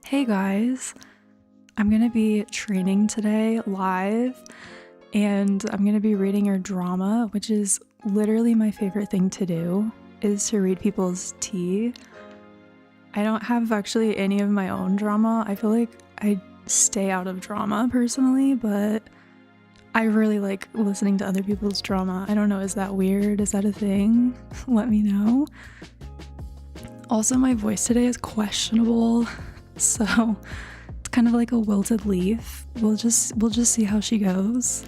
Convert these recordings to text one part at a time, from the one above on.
Hey guys, I'm gonna be training today live and I'm gonna be reading your drama, which is literally my favorite thing to do, is to read people's tea. I don't have actually any of my own drama. I feel like I stay out of drama personally, but I really like listening to other people's drama. I don't know, is that weird? Is that a thing? Let me know. Also, my voice today is questionable. So it's kind of like a wilted leaf. We'll just see how she goes.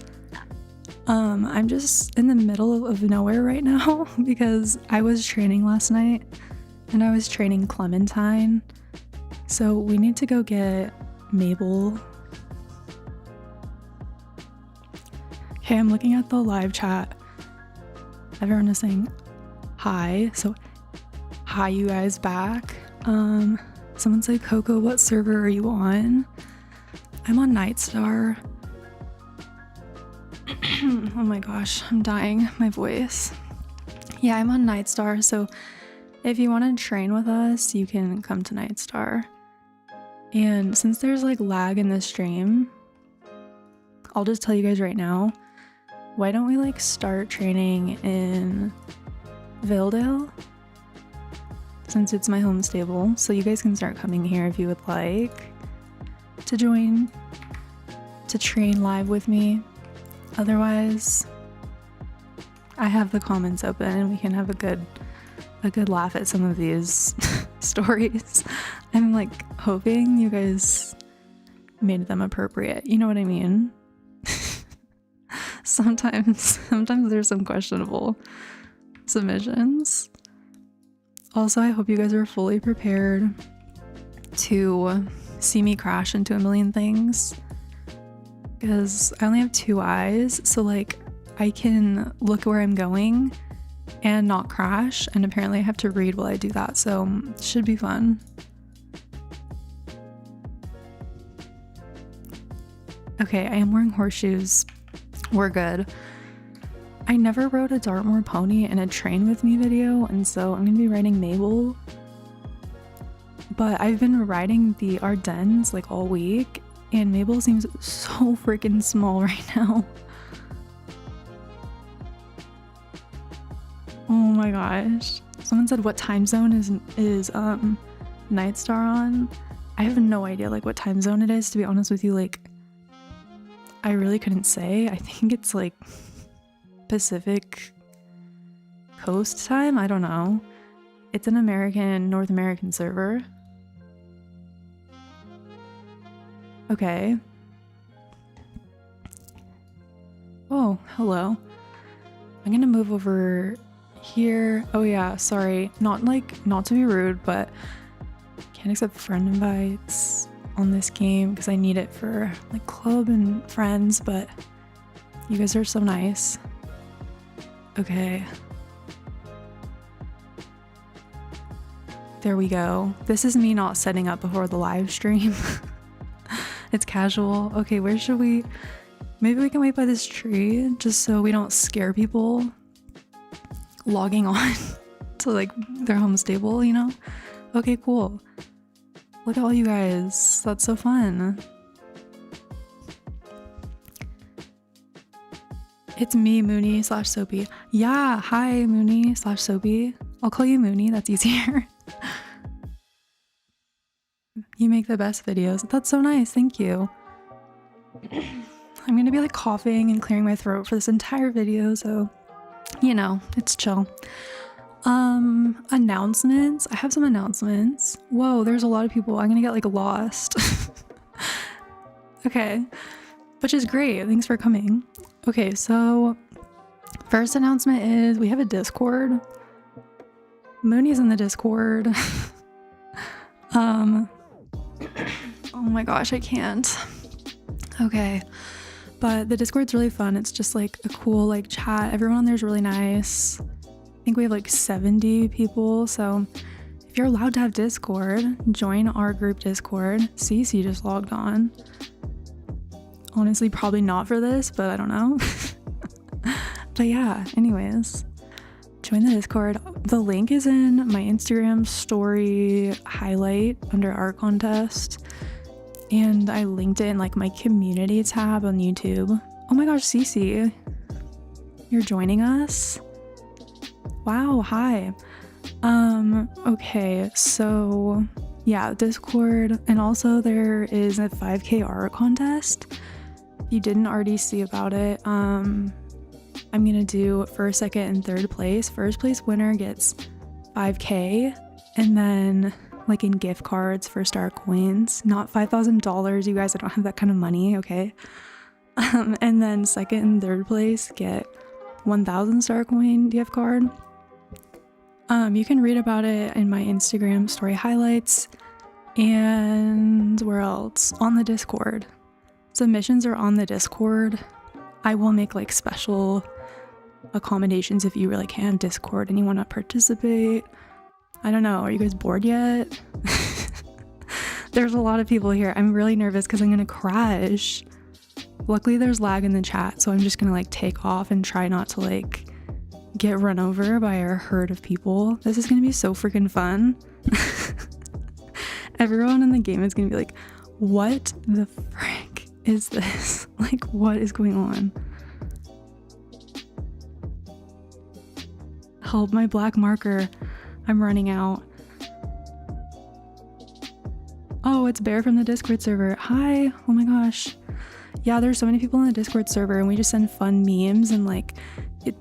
I'm just in the middle of nowhere right now because I was training last night and I was training Clementine. So we need to go get Mabel. Okay, I'm looking at the live chat. Everyone is saying hi. So hi, you guys back. Someone said, Koko, what server are you on? I'm on Nightstar. Oh my gosh, I'm dying. My voice. Yeah, I'm on Nightstar, so if you want to train with us, you can come to Nightstar. And since there's like lag in this stream, I'll just tell you guys right now, why don't we like start training in Villedale? Since it's my home stable, so you guys can start coming here if you would like to join to train live with me. Otherwise, I have the comments open and we can have a good laugh at some of these stories. I'm like hoping you guys made them appropriate. You know what I mean? Sometimes there's some questionable submissions. Also, I hope you guys are fully prepared to see me crash into a million things, because I only have two eyes, so like I can look where I'm going and not crash, and apparently I have to read while I do that, so it should be fun. Okay, I am wearing horseshoes. We're good. I never rode a Dartmoor pony in a train with me video, and so I'm gonna be riding Mabel. But I've been riding the Ardennes like all week, and Mabel seems so freaking small right now. Oh my gosh. Someone said, what time zone is Nightstar on? I have no idea like what time zone it is, to be honest with you. Like, I really couldn't say. I think it's like Pacific Coast time? I don't know. It's an North American server. Okay. Oh, hello. I'm gonna move over here. Oh yeah, sorry. Not to be rude, but can't accept friend invites on this game because I need it for like club and friends, but you guys are so nice. Okay. There we go. This is me not setting up before the live stream. It's casual. Okay, where should we? Maybe we can wait by this tree just so we don't scare people logging on to like their home stable, you know? Okay, cool. Look at all you guys. That's so fun. It's me, Mooney/Soapy. Yeah, hi, Mooney/Soapy. I'll call you Mooney, that's easier. You make the best videos. That's so nice, thank you. I'm gonna be like coughing and clearing my throat for this entire video, so you know, it's chill. Announcements. I have some announcements. Whoa, there's a lot of people. I'm gonna get like lost. Okay, which is great. Thanks for coming. Okay, so first announcement is we have a Discord. Mooney's in the Discord. Oh my gosh, I can't. Okay, but the Discord's really fun. It's just like a cool like chat. Everyone on there is really nice. I think we have like 70 people, so if you're allowed to have Discord, join our group Discord. Cece just logged on. Honestly, probably not for this, but I don't know. But yeah, anyways, join the Discord. the link is in my Instagram story highlight under our contest, and I linked it in like my community tab on YouTube. Oh my gosh, Cece, you're joining us? Wow, hi. Okay, so yeah, Discord, and also there is a 5k art contest. If you didn't already see about it, I'm gonna do first, second, and third place. First place winner gets 5k, and then like in gift cards for star coins, not $5,000, you guys, I don't have that kind of money, okay? And then second and third place get 1,000 star coin gift card. You can read about it in my Instagram story highlights, and where else? On the Discord. Submissions are on the Discord. I will make like special accommodations if you really can't have Discord and you want to participate. I don't know, are you guys bored yet? There's a lot of people here. I'm really nervous because I'm gonna crash. Luckily there's lag in the chat, so I'm just gonna like take off and try not to like get run over by a herd of people. This is gonna be so freaking fun. Everyone in the game is gonna be like, what the frick is this? Like, what is going on? Help, my black marker. I'm running out. Oh, it's Bear from the Discord server. Hi. Oh my gosh. Yeah, there's so many people in the Discord server, and we just send fun memes, and like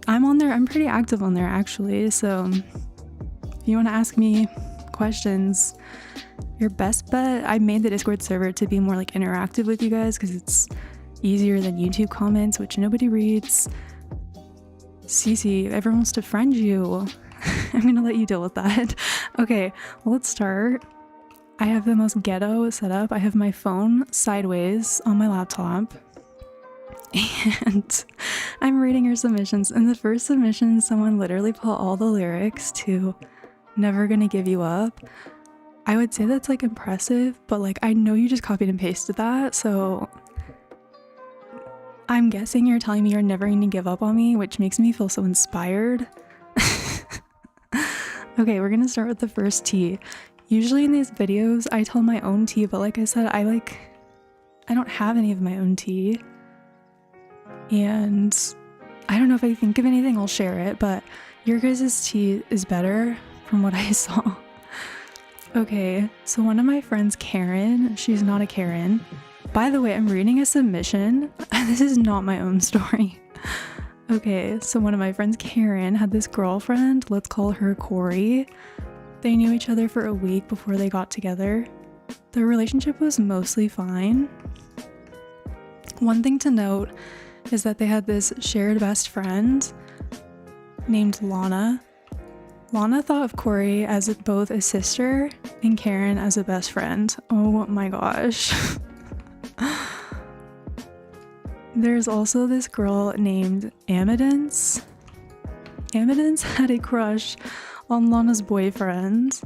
I'm on there. I'm pretty active on there actually, so if you want to ask me questions, your best bet, I made the Discord server to be more like interactive with you guys because it's easier than YouTube comments, which nobody reads. Cece, everyone wants to friend you. I'm gonna let you deal with that. Okay, well, let's start. I have the most ghetto setup. I have my phone sideways on my laptop, and I'm reading your submissions. In the first submission, someone literally put all the lyrics to Never Gonna Give You Up. I would say that's like impressive, but like I know you just copied and pasted that, so I'm guessing you're telling me you're never going to give up on me, which makes me feel so inspired. Okay, we're gonna start with the first tea. Usually in these videos I tell my own tea, but like I said, I don't have any of my own tea, and I don't know if I think of anything, I'll share it, but your guys' tea is better from what I saw. Okay, so one of my friends, Karen, she's not a Karen. By the way, I'm reading a submission. This is not my own story. Okay, so one of my friends, Karen, had this girlfriend, let's call her Corey. They knew each other for a week before they got together. Their relationship was mostly fine. One thing to note is that they had this shared best friend named Lana. Lana thought of Corey as both a sister and Karen as a best friend. Oh my gosh. There's also this girl named Amidance. Amidance had a crush on Lana's boyfriend.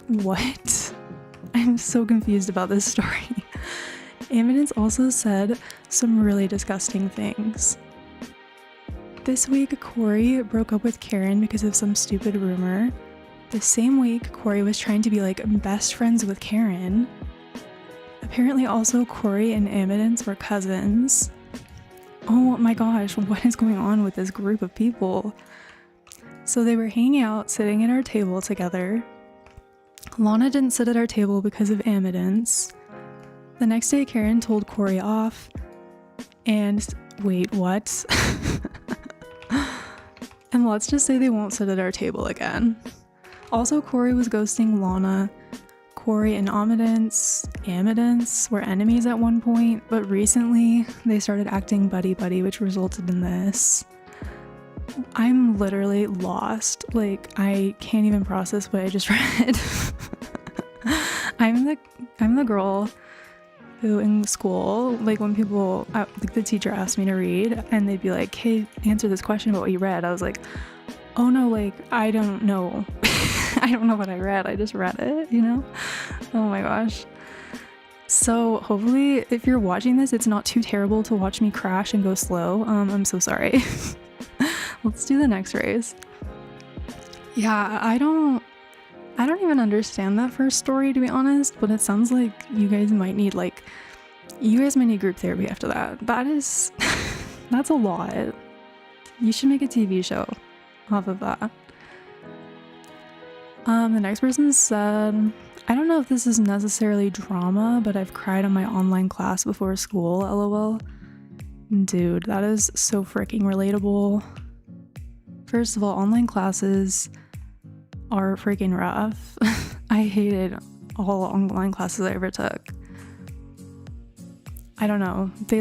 What? I'm so confused about this story. Amidance also said some really disgusting things. This week, Corey broke up with Karen because of some stupid rumor. The same week, Corey was trying to be like best friends with Karen. Apparently also Corey and Amidance were cousins. Oh my gosh, what is going on with this group of people? So they were hanging out, sitting at our table together. Lana didn't sit at our table because of Amidance. The next day, Karen told Corey off. And wait, what? And let's just say they won't sit at our table again. Also, Corey was ghosting Lana. Corey and Amidance were enemies at one point, but recently they started acting buddy-buddy, which resulted in this. I'm literally lost. Like, I can't even process what I just read. I'm the girl who in school, like when people, like the teacher asked me to read and they'd be like, hey, answer this question about what you read. I was like, oh no, like, I don't know. I don't know what I read. I just read it, you know? Oh my gosh. So hopefully if you're watching this, it's not too terrible to watch me crash and go slow. I'm so sorry. Let's do the next race. Yeah, I don't even understand that first story, to be honest, but it sounds like you guys might need group therapy after that. That is that's a lot. You should make a TV show off of that. The next person said, I don't know if this is necessarily drama, but I've cried on my online class before school, lol. Dude, that is so freaking relatable. First of all, online classes are freaking rough. I hated all online classes I ever took. I don't know. They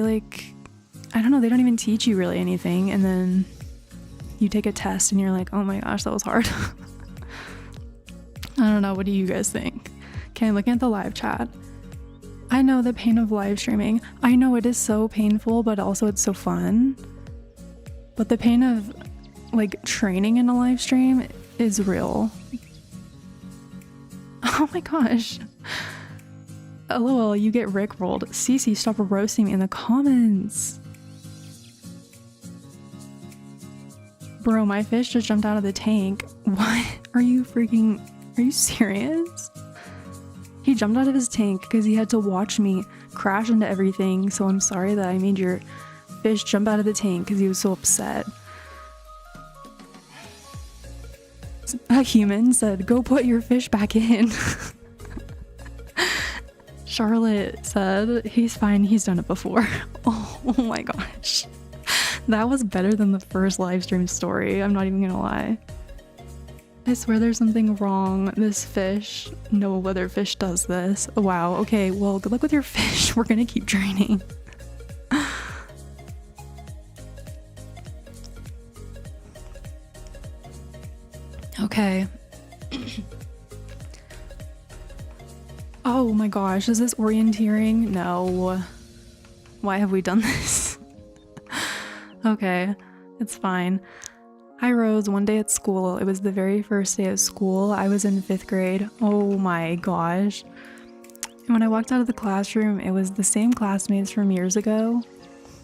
don't even teach you really anything, and then you take a test and you're like, oh my gosh, that was hard. I don't know, what do you guys think? Okay, I'm looking at the live chat. I know the pain of live streaming. I know it is so painful, but also it's so fun. But the pain of training in a live stream is real. Oh my gosh. LOL, you get rickrolled. Cece, stop roasting me in the comments. Bro, my fish just jumped out of the tank. What? Are you serious? He jumped out of his tank because he had to watch me crash into everything, so I'm sorry that I made your fish jump out of the tank because he was so upset. A human said, go put your fish back in. Charlotte said, he's fine, he's done it before. Oh my gosh. That was better than the first live stream story, I'm not even gonna lie. I swear there's something wrong. This fish, no other fish does this. Wow, okay, well, good luck with your fish. We're gonna keep training. Okay. Oh my gosh, is this orienteering? No. Why have we done this? Okay, it's fine. Hi Rose, one day at school. It was the very first day of school. I was in 5th grade. Oh my gosh. And when I walked out of the classroom, it was the same classmates from years ago.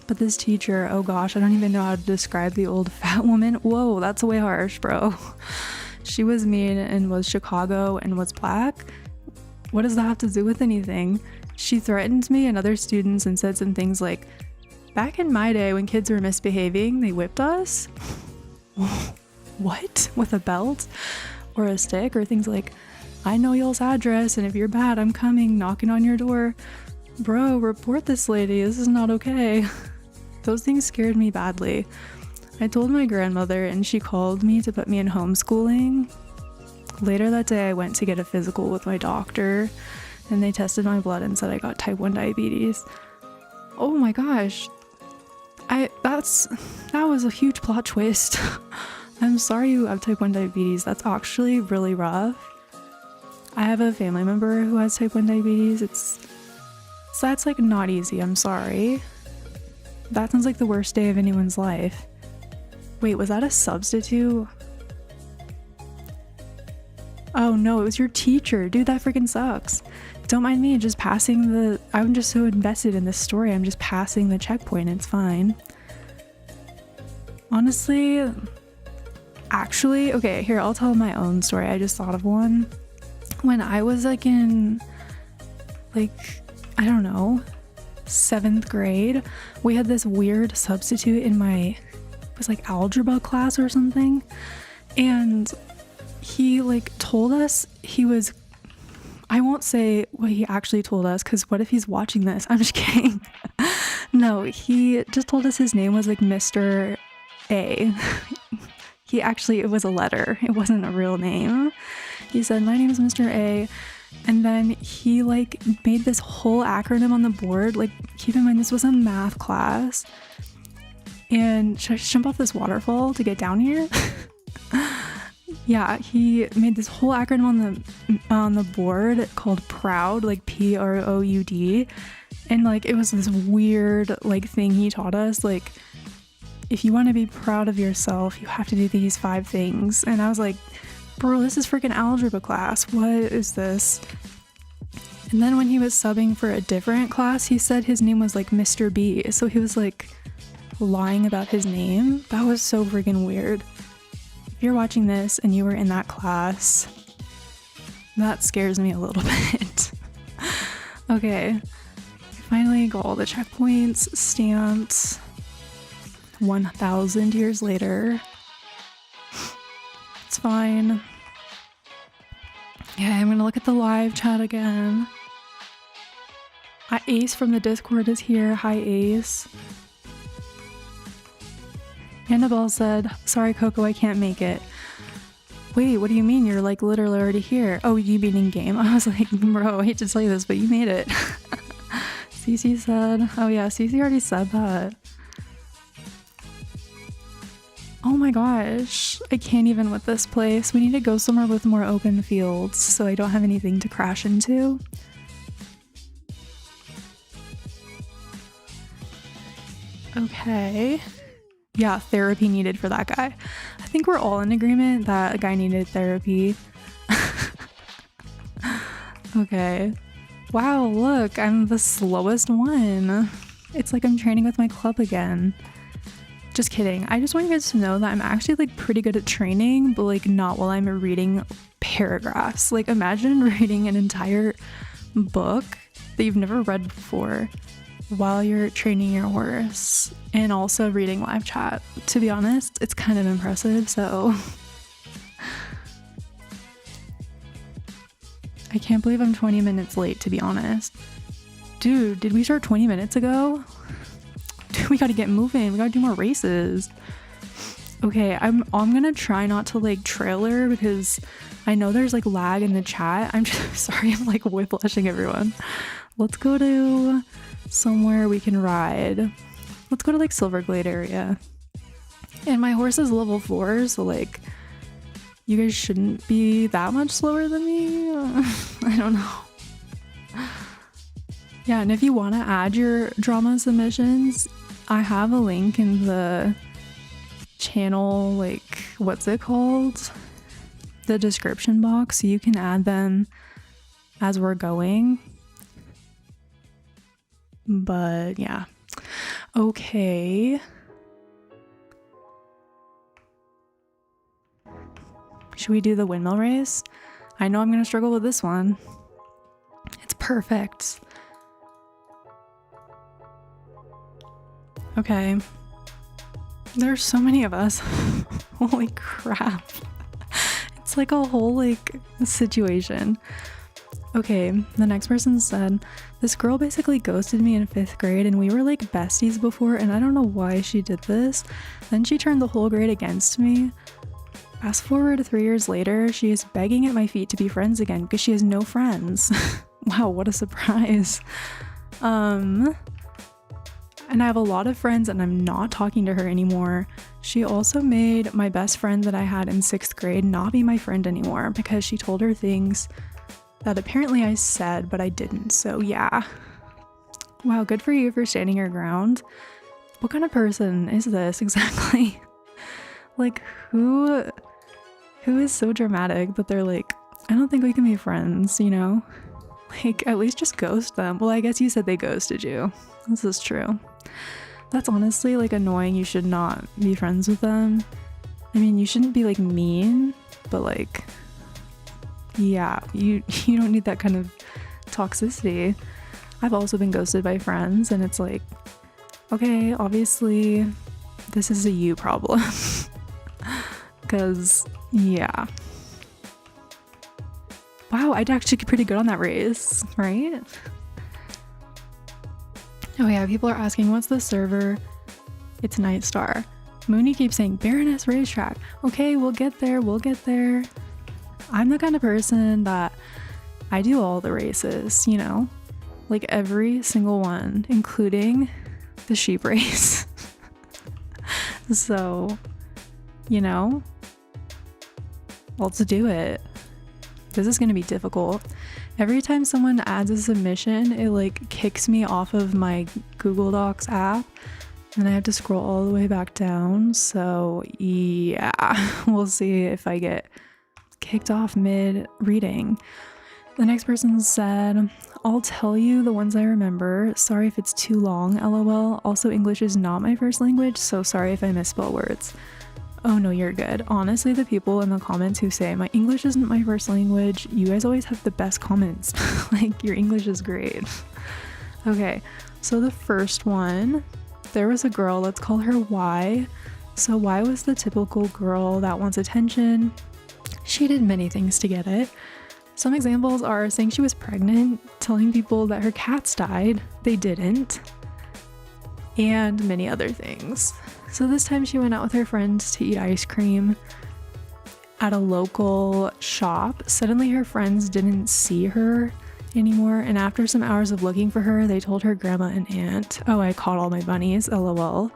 But this teacher, oh gosh, I don't even know how to describe the old fat woman. Whoa, that's way harsh, bro. She was mean and was Chicago and was black. What does that have to do with anything? She threatened me and other students and said some things like, back in my day when kids were misbehaving, they whipped us? What? With a belt? Or a stick? Or things like, I know y'all's address and if you're bad, I'm coming, knocking on your door. Bro, report this lady, this is not okay. Those things scared me badly. I told my grandmother and she called me to put me in homeschooling. Later that day I went to get a physical with my doctor and they tested my blood and said I got type 1 diabetes. Oh my gosh. That was a huge plot twist. I'm sorry you have type 1 diabetes. That's actually really rough. I have a family member who has type 1 diabetes. That's not easy. I'm sorry. That sounds like the worst day of anyone's life. Wait, was that a substitute? Oh no, it was your teacher. Dude, that freaking sucks. Don't mind me, just passing I'm just so invested in this story. I'm just passing the checkpoint. It's fine. Honestly, actually, okay, here, I'll tell my own story. I just thought of one. When I was in, I don't know, 7th grade, we had this weird substitute in it was algebra class or something. And he told us I won't say what he actually told us because what if he's watching this? I'm just kidding. No, he just told us his name was Mr. A. It was a letter. It wasn't a real name. He said, my name is Mr. A. And then he made this whole acronym on the board. Keep in mind, this was a math class. And should I jump off this waterfall to get down here? Yeah, he made this whole acronym on the board called PROUD, PROUD, and it was this weird thing he taught us, if you want to be proud of yourself, you have to do these 5 things. And I was like, bro, this is freaking algebra class. What is this? And then when he was subbing for a different class, he said his name was Mr. B. So he was lying about his name. That was so freaking weird. if you're watching this and you were in that class, that scares me a little bit. Okay, finally got all the checkpoints stamped. 1,000 years later. It's fine. Okay, I'm gonna look at the live chat again. Ace from the Discord is here. Hi, Ace. Annabelle said, sorry, Coco, I can't make it. Wait, what do you mean? You're like literally already here. Oh, you mean in game? I was like, bro, I hate to tell you this, but you made it. Cece said, oh yeah, Cece already said that. Oh my gosh, I can't even with this place. We need to go somewhere with more open fields so I don't have anything to crash into. Okay. Yeah, therapy needed for that guy. I think we're all in agreement that a guy needed therapy. Okay. Wow, look, I'm the slowest one. It's like I'm training with my club again. Just kidding. I just want you guys to know that I'm actually like pretty good at training, but like not while I'm reading paragraphs. Like imagine reading an entire book that you've never read before while you're training your horse and also reading live chat. To be honest, it's kind of impressive, so I can't believe I'm 20 minutes late, to be honest. Dude, did we start 20 minutes ago? Dude, we gotta get moving. We gotta do more races. Okay, I'm gonna try not to like trailer because I know there's like lag in the chat. I'm just sorry, I'm like whiplashing everyone. Let's go to somewhere we can ride. Let's go to like Silverglade area. And my horse is level 4, so like you guys shouldn't be that much slower than me. I don't know. Yeah, and if you want to add your drama submissions, I have a link in the channel, like, what's it called? The description box, so you can add them as we're going. But yeah. Okay. Should we do the windmill race? I know I'm gonna struggle with this one. It's perfect. Okay. There's so many of us. Holy crap. It's like a whole like situation. Okay, the next person said, this girl basically ghosted me in 5th grade and we were like besties before and I don't know why she did this. Then she turned the whole grade against me. Fast forward 3 years later, she is begging at my feet to be friends again because she has no friends. Wow, what a surprise. And I have a lot of friends and I'm not talking to her anymore. She also made my best friend that I had in 6th grade not be my friend anymore because she told her things that apparently I said, but I didn't. So yeah. Wow, good for you for standing your ground. What kind of person is this exactly? Like, who is so dramatic that they're like, I don't think we can be friends, you know? Like, at least just ghost them. Well, I guess you said they ghosted you. This is true. That's honestly like annoying. You should not be friends with them. I mean, you shouldn't be like mean, but like, yeah, you don't need that kind of toxicity. I've also been ghosted by friends and it's like, okay, obviously this is a you problem. Because yeah. Wow, I'd actually get pretty good on that race, right? Oh yeah, people are asking, what's the server? It's Night Star. Mooney keeps saying, Baroness Racetrack. Okay, we'll get there, we'll get there. I'm the kind of person that I do all the races, you know? Like every single one, including the sheep race. So, you know, let's do it. This is gonna be difficult. Every time someone adds a submission, it like kicks me off of my Google Docs app and I have to scroll all the way back down. So yeah, we'll see if I get kicked off mid reading. The next person said, I'll tell you the ones I remember. Sorry if it's too long, lol. Also, English is not my first language, so sorry if I misspell words. Oh no, you're good. Honestly, the people in the comments who say my English isn't my first language, you guys always have the best comments. Like, your English is great. Okay, so the first one, there was a girl, let's call her Y. So Y was the typical girl that wants attention. She did many things to get it. Some examples are saying she was pregnant, telling people that her cats died, they didn't, and many other things. So this time she went out with her friends to eat ice cream at a local shop. Suddenly her friends didn't see her anymore, and after some hours of looking for her, they told her grandma and aunt. Oh, I caught all my bunnies, lol.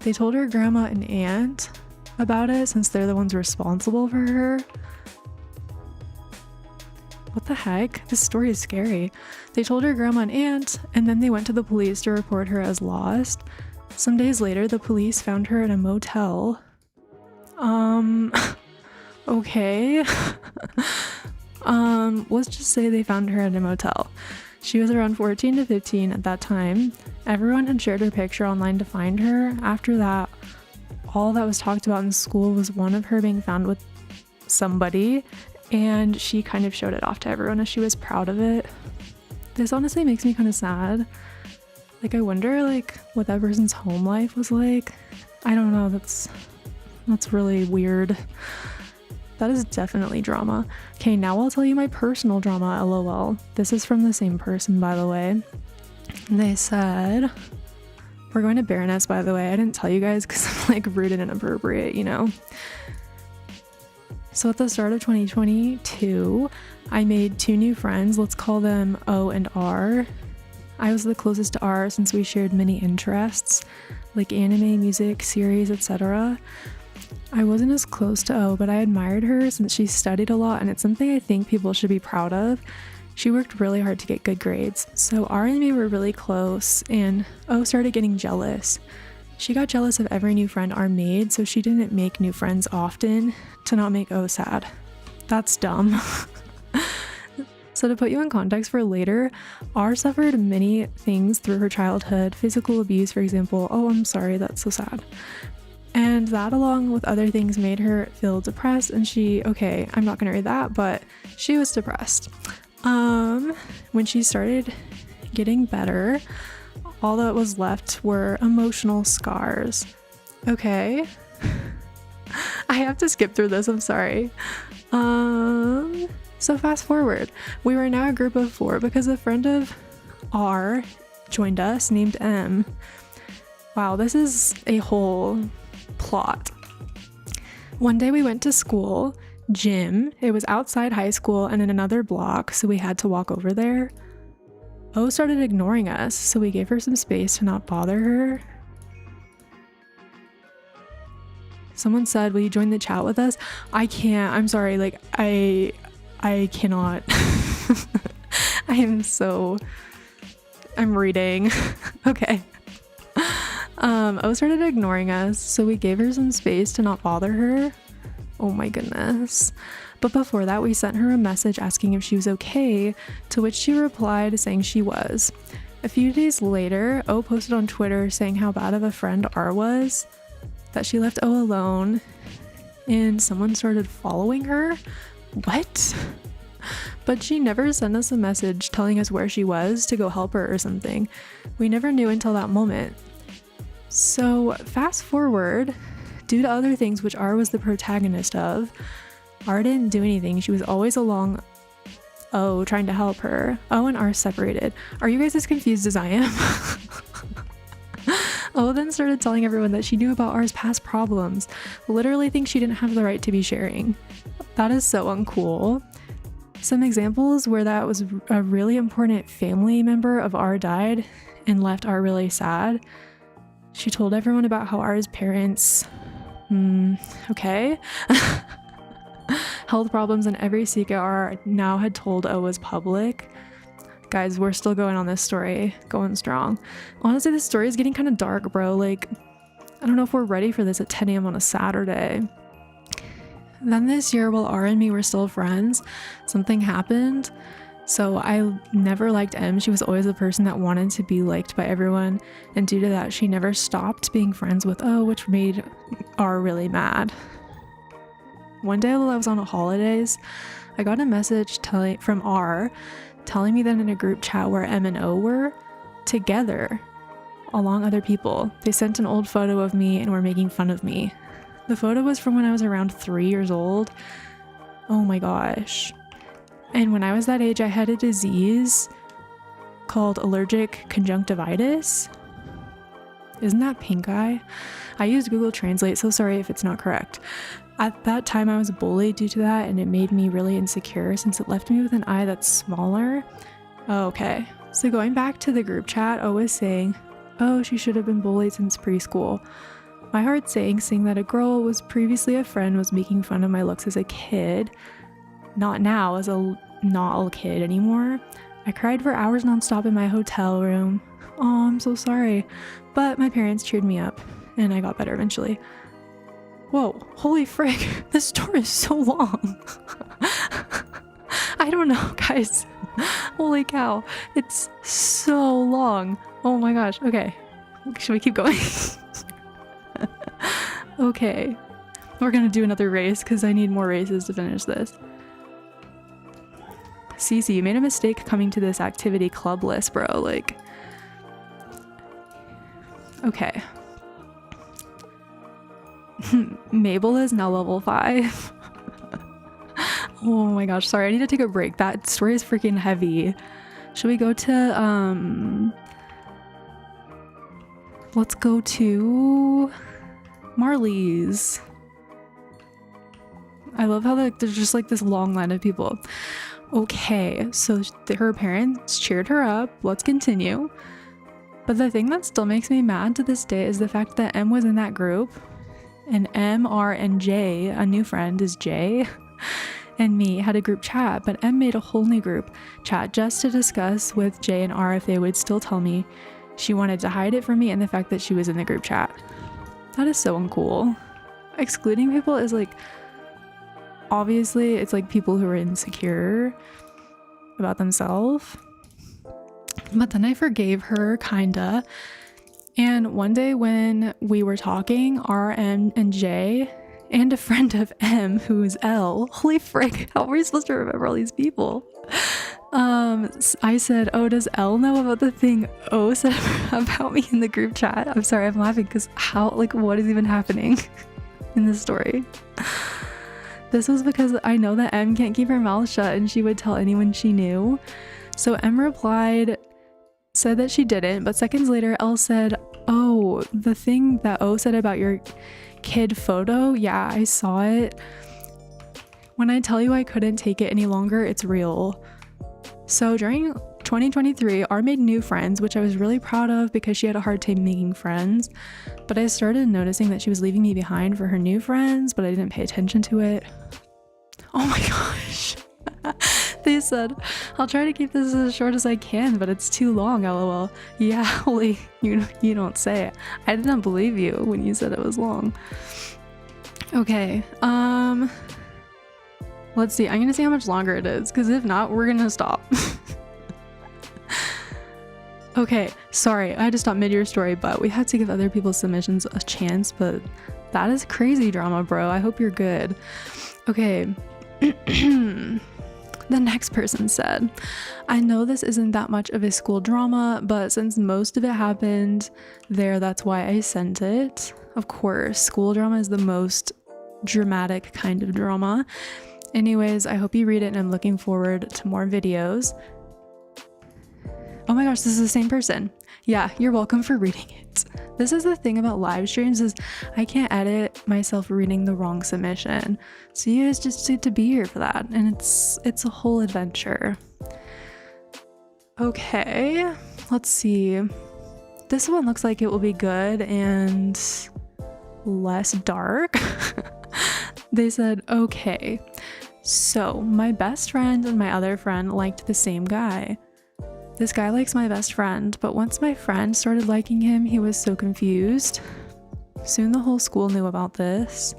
They told her grandma and aunt about it since they're the ones responsible for her. What the heck? This story is scary. They told her grandma and aunt, and then they went to the police to report her as lost. Some days later, the police found her in a motel. Okay. Let's just say they found her in a motel. She was around 14 to 15 at that time. Everyone had shared her picture online to find her. After that, all that was talked about in school was one of her being found with somebody, and she kind of showed it off to everyone as she was proud of it. This honestly makes me kind of sad. Like, I wonder like what that person's home life was like. I don't know, that's really weird. That is definitely drama. Okay, now I'll tell you my personal drama, lol. This is from the same person, by the way. And they said, we're going to Baroness, by the way. I didn't tell you guys because I'm like rude and inappropriate, you know? So at the start of 2022, I made 2 new friends. Let's call them O and R. I was the closest to R since we shared many interests, like anime, music, series, etc. I wasn't as close to O, but I admired her since she studied a lot, and it's something I think people should be proud of. She worked really hard to get good grades. So R and me were really close, and O started getting jealous. She got jealous of every new friend R made, so she didn't make new friends often to not make O sad. That's dumb. So to put you in context for later, R suffered many things through her childhood, physical abuse, for example. Oh, I'm sorry, that's so sad. And that, along with other things, made her feel depressed, and okay, I'm not gonna read that, but she was depressed. When she started getting better, all that was left were emotional scars. Okay. I have to skip through this, I'm sorry. So fast forward. We were now a group of 4 because a friend of R joined us named M. Wow, this is a whole plot. One day we went to school, gym. It was outside high school and in another block, so we had to walk over there. O started ignoring us, so we gave her some space to not bother her. Someone said, will you join the chat with us? I can't. I'm sorry. Like, I cannot. I'm reading. Okay. O started ignoring us, so we gave her some space to not bother her. Oh my goodness. But before that, we sent her a message asking if she was okay, to which she replied saying she was. A few days later, O posted on Twitter saying how bad of a friend R was, that she left O alone, and someone started following her. What? But she never sent us a message telling us where she was to go help her or something. We never knew until that moment. So fast forward, due to other things which R was the protagonist of, R didn't do anything. She was always along O trying to help her. O and R separated. Are you guys as confused as I am? O then started telling everyone that she knew about R's past problems. Literally thinks she didn't have the right to be sharing. That is so uncool. Some examples where that was a really important family member of R died and left R really sad. She told everyone about how R's parents, okay, health problems, and every secret R now had told O was public. Guys, we're still going on this story, going strong. Honestly, this story is getting kind of dark, bro. Like, I don't know if we're ready for this at 10 a.m. on a Saturday. Then this year, while R and me were still friends, something happened. So I never liked M. She was always the person that wanted to be liked by everyone, and due to that, she never stopped being friends with O, which made R really mad. One day while I was on holidays, I got a message from R telling me that in a group chat where M and O were together, along other people, they sent an old photo of me and were making fun of me. The photo was from when I was around 3 years old. Oh my gosh. And when I was that age, I had a disease called allergic conjunctivitis. Isn't that pink eye? I used Google Translate, so sorry if it's not correct. At that time, I was bullied due to that, and it made me really insecure since it left me with an eye that's smaller. Okay, so going back to the group chat, O was saying, oh, she should have been bullied since preschool. My heart sank, seeing that a girl was previously a friend was making fun of my looks as a kid. Not now, as not a kid anymore. I cried for hours nonstop in my hotel room. Oh, I'm so sorry. But my parents cheered me up, and I got better eventually. Whoa, holy frick, this story is so long. I don't know, guys. Holy cow, it's so long. Oh my gosh, okay. Should we keep going? Okay, we're gonna do another race because I need more races to finish this. Cece, you made a mistake coming to this activity club list, bro. Like, okay. Mabel is now level 5. Oh my gosh, sorry, I need to take a break. That story is freaking heavy. Should we go to, let's go to Marley's. I love how there's just like this long line of people. Okay, so her parents cheered her up. Let's continue. But the thing that still makes me mad to this day is the fact that M was in that group, and M, R, and J, a new friend is J, and me had a group chat, but M made a whole new group chat just to discuss with J and R if they would still tell me she wanted to hide it from me and the fact that she was in the group chat. That is so uncool. Excluding people is like, obviously it's like people who are insecure about themselves. But then I forgave her, kinda. And one day when we were talking, R, M, and J, and a friend of M, who is L, holy frick, how are we supposed to remember all these people? I said, oh, does L know about the thing O said about me in the group chat? I'm sorry, I'm laughing because how, like, what is even happening in this story? This was because I know that M can't keep her mouth shut and she would tell anyone she knew. So M replied, said that she didn't, but seconds later L said, oh, the thing that O said about your kid photo, yeah, I saw it. When I tell you I couldn't take it any longer, it's real. So during 2023, R made new friends, which I was really proud of because she had a hard time making friends. But I started noticing that she was leaving me behind for her new friends, but I didn't pay attention to it. Oh my gosh. They said, I'll try to keep this as short as I can, but it's too long, lol. Yeah, holy, you don't say it. I didn't believe you when you said it was long. Okay, let's see. I'm gonna see how much longer it is, because if not, we're gonna stop. Okay, sorry, I had to stop mid-year story, but we had to give other people's submissions a chance, but that is crazy drama, bro. I hope you're good. Okay. The next person said, I know this isn't that much of a school drama, but since most of it happened there, that's why I sent it. Of course, school drama is the most dramatic kind of drama. Anyways, I hope you read it and I'm looking forward to more videos. Oh my gosh, this is the same person. Yeah, you're welcome for reading it. This is the thing about live streams is I can't edit myself reading the wrong submission. So you guys just get to be here for that. And it's a whole adventure. Okay, let's see. This one looks like it will be good and less dark. They said, okay, so my best friend and my other friend liked the same guy. This guy likes my best friend, but once my friend started liking him, he was so confused. Soon the whole school knew about this.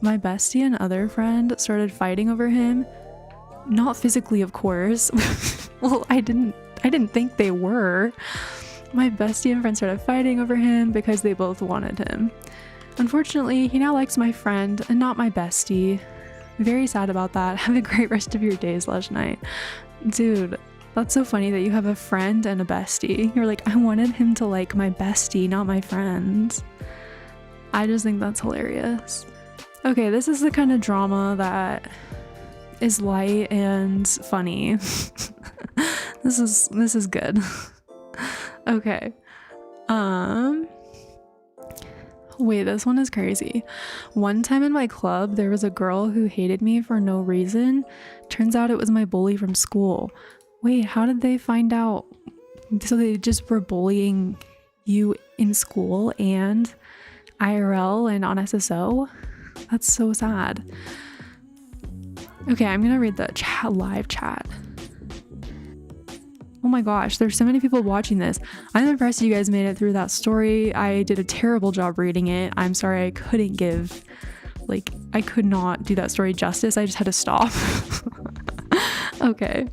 My bestie and other friend started fighting over him. Not physically, of course. Well, I didn't think they were. My bestie and friend started fighting over him because they both wanted him. Unfortunately, he now likes my friend and not my bestie. Very sad about that. Have a great rest of your day/night. Dude, that's so funny that you have a friend and a bestie. You're like, I wanted him to like my bestie, not my friend. I just think that's hilarious. Okay, this is the kind of drama that is light and funny. This is good. Okay. Wait, this one is crazy. One time in my club, there was a girl who hated me for no reason. Turns out it was my bully from school. Wait, how did they find out? So they just were bullying you in school and IRL and on SSO? That's so sad. Okay, I'm gonna read the live chat. Oh my gosh, there's so many people watching this. I'm impressed you guys made it through that story. I did a terrible job reading it. I'm sorry I couldn't give, like, I could not do that story justice. I just had to stop. Okay.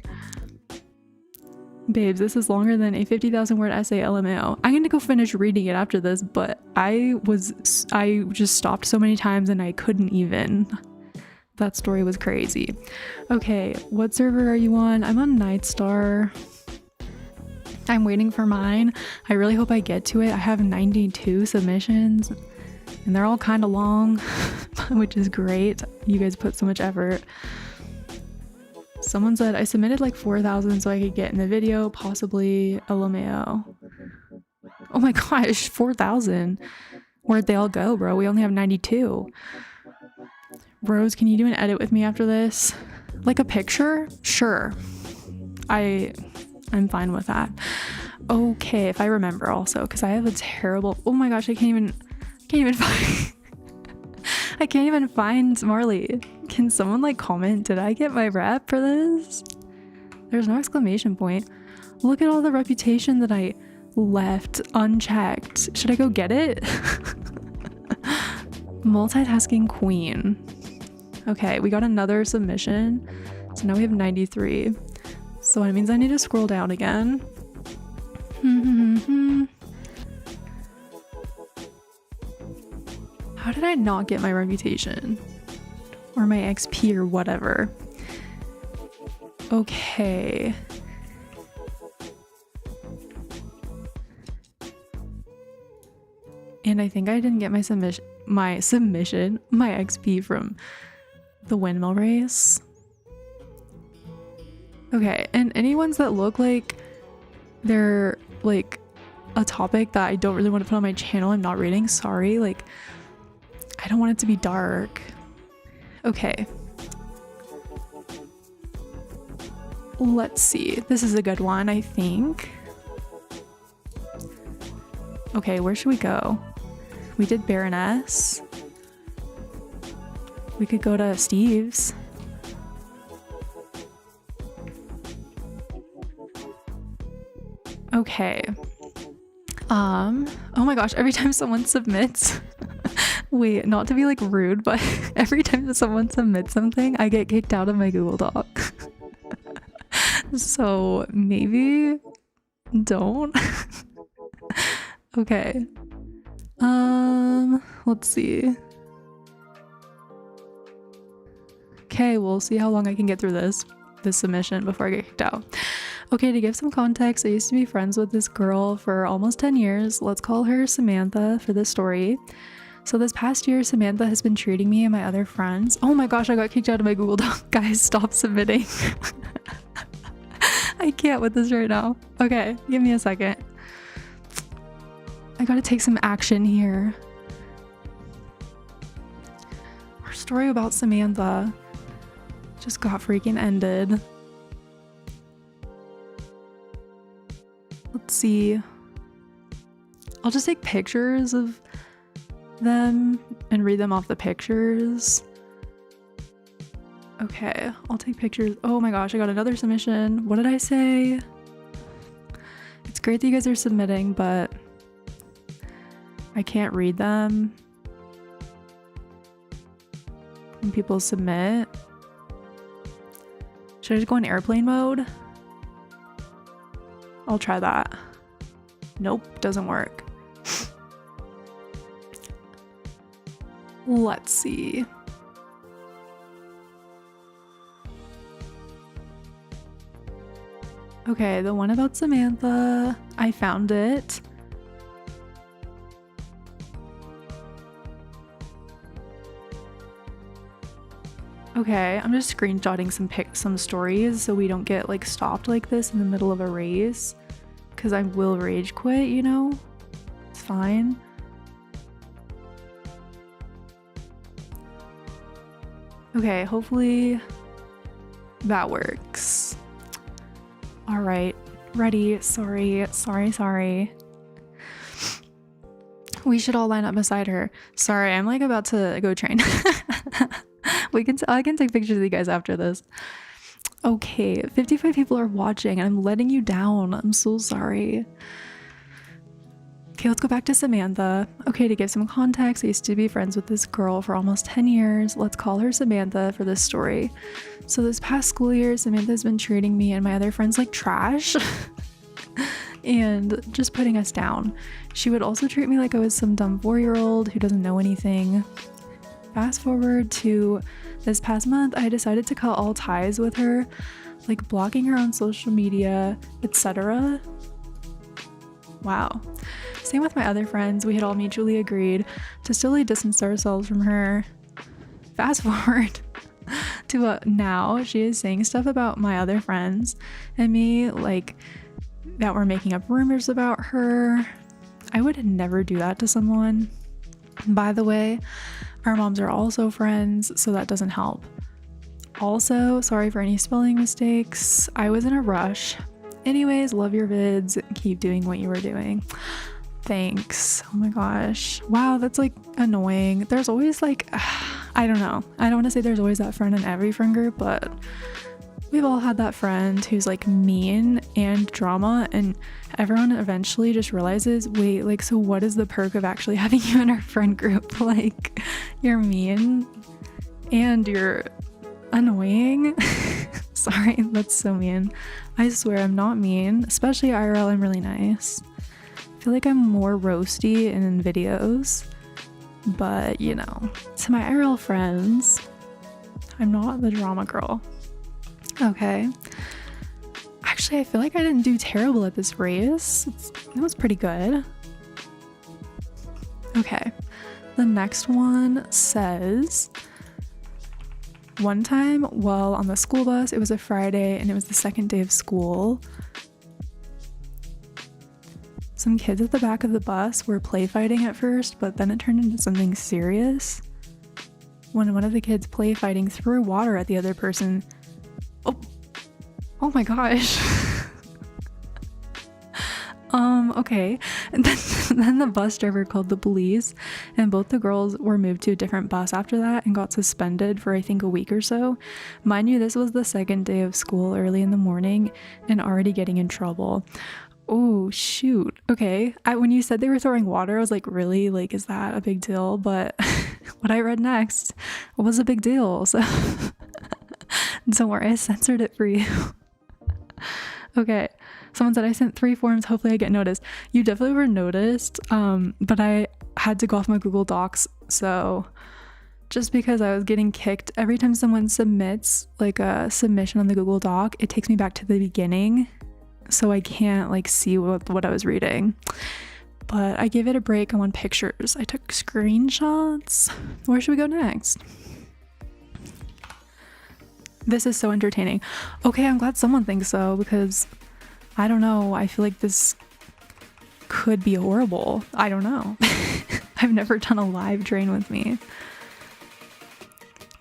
Babes, this is longer than a 50,000 word essay, LMAO. I'm gonna go finish reading it after this, but I just stopped so many times and I couldn't even. That story was crazy. Okay, what server are you on? I'm on Nightstar. I'm waiting for mine. I really hope I get to it. I have 92 submissions and they're all kind of long, which is great. You guys put so much effort. Someone said I submitted like 4,000 so I could get in the video, possibly LMAO. Oh my gosh, 4,000. Where'd they all go, bro? We only have 92. Rose, can you do an edit with me after this? Like a picture? Sure. I'm fine with that. Okay, if I remember also, because I have a terrible, oh my gosh, I can't even find I can't even find Marley. Can someone like comment, did I get my rep for this? There's no exclamation point. Look at all the reputation that I left unchecked. Should I go get it? Multitasking queen. Okay, we got another submission. So now we have 93. So that means I need to scroll down again. How did I not get my reputation? Or my XP or whatever. Okay. And I think I didn't get my XP from the windmill race. Okay, and any ones that look like they're like a topic that I don't really want to put on my channel, I'm not reading, sorry. Like, I don't want it to be dark. Okay. Let's see. This is a good one, I think. Okay, where should we go? We did Baroness. We could go to Steve's. Okay. Oh my gosh, every time someone submits wait, not to be like rude, but every time that someone submits something, I get kicked out of my Google Doc. So maybe don't. Okay. Let's see. Okay, we'll see how long I can get through this submission before I get kicked out. Okay, to give some context, I used to be friends with this girl for almost 10 years. Let's call her Samantha for this story. So this past year, Samantha has been treating me and my other friends. Oh my gosh, I got kicked out of my Google Doc. Guys, stop submitting. I can't with this right now. Okay, give me a second. I gotta take some action here. Our story about Samantha just got freaking ended. Let's see. I'll just take pictures of them and read them off the pictures. Okay, I'll take pictures. Oh my gosh, I got another submission. What did I say? It's great that you guys are submitting, but I can't read them when people submit. Should I just go in airplane mode? I'll try that. Nope, doesn't work. Let's see. Okay, the one about Samantha, I found it. Okay, I'm just screenshotting some stories so we don't get like stopped like this in the middle of a race, because I will rage quit, you know? It's fine. Okay, hopefully that works. All right, ready. Sorry. We should all line up beside her. Sorry, I'm like about to go train. I can take pictures of you guys after this. Okay, 55 people are watching and I'm letting you down. I'm so sorry. Okay, let's go back to Samantha. Okay, to give some context, I used to be friends with this girl for almost 10 years. Let's call her Samantha for this story. So this past school year, Samantha's been treating me and my other friends like trash and just putting us down. She would also treat me like I was some dumb 4-year-old who doesn't know anything. Fast forward to this past month, I decided to cut all ties with her, like blocking her on social media, etc. Wow. Same with my other friends, we had all mutually agreed to slowly distance ourselves from her. Fast forward to now, she is saying stuff about my other friends and me, like that we're making up rumors about her. I would never do that to someone. By the way, our moms are also friends, so that doesn't help. Also, sorry for any spelling mistakes. I was in a rush. Anyways, love your vids. Keep doing what you were doing. Thanks. Oh my gosh. Wow, that's like annoying. There's always like, I don't know. I don't want to say there's always that friend in every friend group, but we've all had that friend who's like mean and drama, and everyone eventually just realizes, wait, like, so what is the perk of actually having you in our friend group? Like, you're mean and you're annoying. Sorry, that's so mean. I swear I'm not mean, especially IRL. I'm really nice. I feel like I'm more roasty in videos, but you know, to my IRL friends, I'm not the drama girl. Okay. Actually, I feel like I didn't do terrible at this race. It was pretty good. Okay. The next one says, one time while on the school bus, it was a Friday and it was the second day of school. Some kids at the back of the bus were play fighting at first, but then it turned into something serious. When one of the kids play fighting threw water at the other person. Oh my gosh. Okay. And then the bus driver called the police, and both the girls were moved to a different bus after that and got suspended for I think a week or so. Mind you, this was the second day of school early in the morning and already getting in trouble. Oh shoot. Okay. When you said they were throwing water, I was like, really? Like, is that a big deal? But what I read next was a big deal. So don't worry, I censored it for you. Okay. Someone said I sent 3 forms. Hopefully I get noticed. You definitely were noticed. But I had to go off my Google Docs. So just because I was getting kicked every time someone submits like a submission on the Google Doc, it takes me back to the beginning. So I can't like see what I was reading. But I gave it a break. I want pictures. I took screenshots. Where should we go next? This is so entertaining. Okay, I'm glad someone thinks so, because I don't know. I feel like this could be horrible. I don't know. I've never done a live train with me.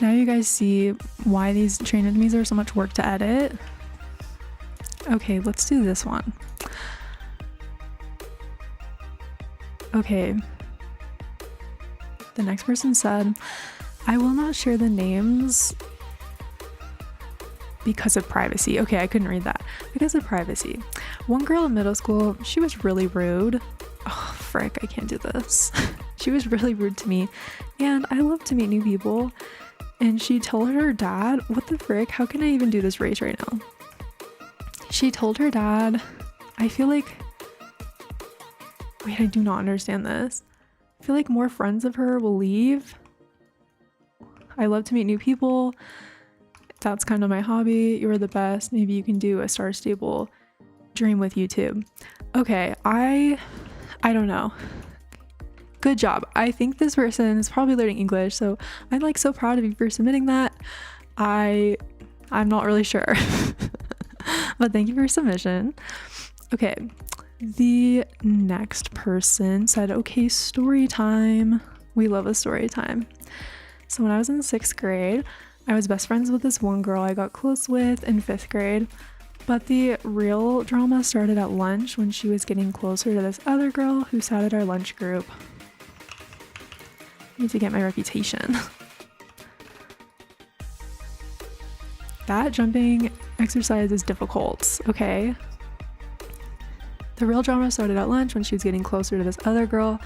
Now you guys see why these train with me's are so much work to edit. Okay, let's do this one. Okay. The next person said, I will not share the names because of privacy. Okay, I couldn't read that. Because of privacy. One girl in middle school, she was really rude. Oh, frick, I can't do this. She was really rude to me, and I love to meet new people. And she told her dad, what the frick? How can I even do this race right now? She told her dad, I feel like, wait, I do not understand this. I feel like more friends of her will leave. I love to meet new people. That's kind of my hobby. You're the best. Maybe you can do a Star Stable dream with YouTube. Okay, I don't know. Good job. I think this person is probably learning English, so I'm like so proud of you for submitting that. I'm not really sure. But thank you for your submission. Okay, the next person said, okay, story time. We love a story time. So when I was in 6th grade, I was best friends with this one girl I got close with in 5th grade. But the real drama started at lunch when she was getting closer to this other girl who sat at our lunch group. I need to get my reputation. That jumping exercise is difficult, okay? The real drama started at lunch when she was getting closer to this other girl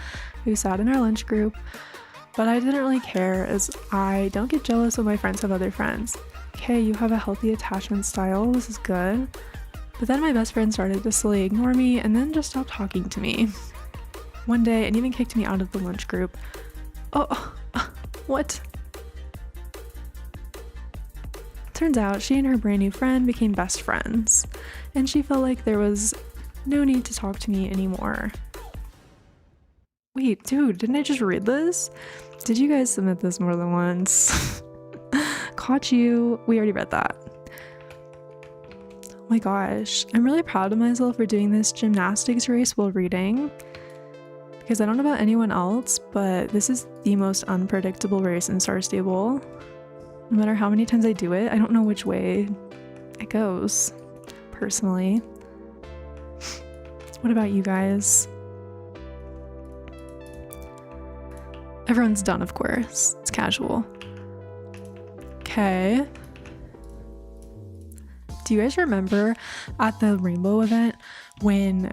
who sat in our lunch group. But I didn't really care, as I don't get jealous when my friends have other friends. Okay, you have a healthy attachment style, this is good. But then my best friend started to slowly ignore me and then just stopped talking to me. One day, and even kicked me out of the lunch group. Oh, what? Turns out she and her brand new friend became best friends, and she felt like there was no need to talk to me anymore. Wait, dude, didn't I just read this? Did you guys submit this more than once? Caught you. We already read that. Oh my gosh. I'm really proud of myself for doing this gymnastics race while reading. Because I don't know about anyone else, but this is the most unpredictable race in Star Stable. No matter how many times I do it, I don't know which way it goes, personally. What about you guys? Everyone's done, of course. It's casual. Okay. Do you guys remember at the rainbow event when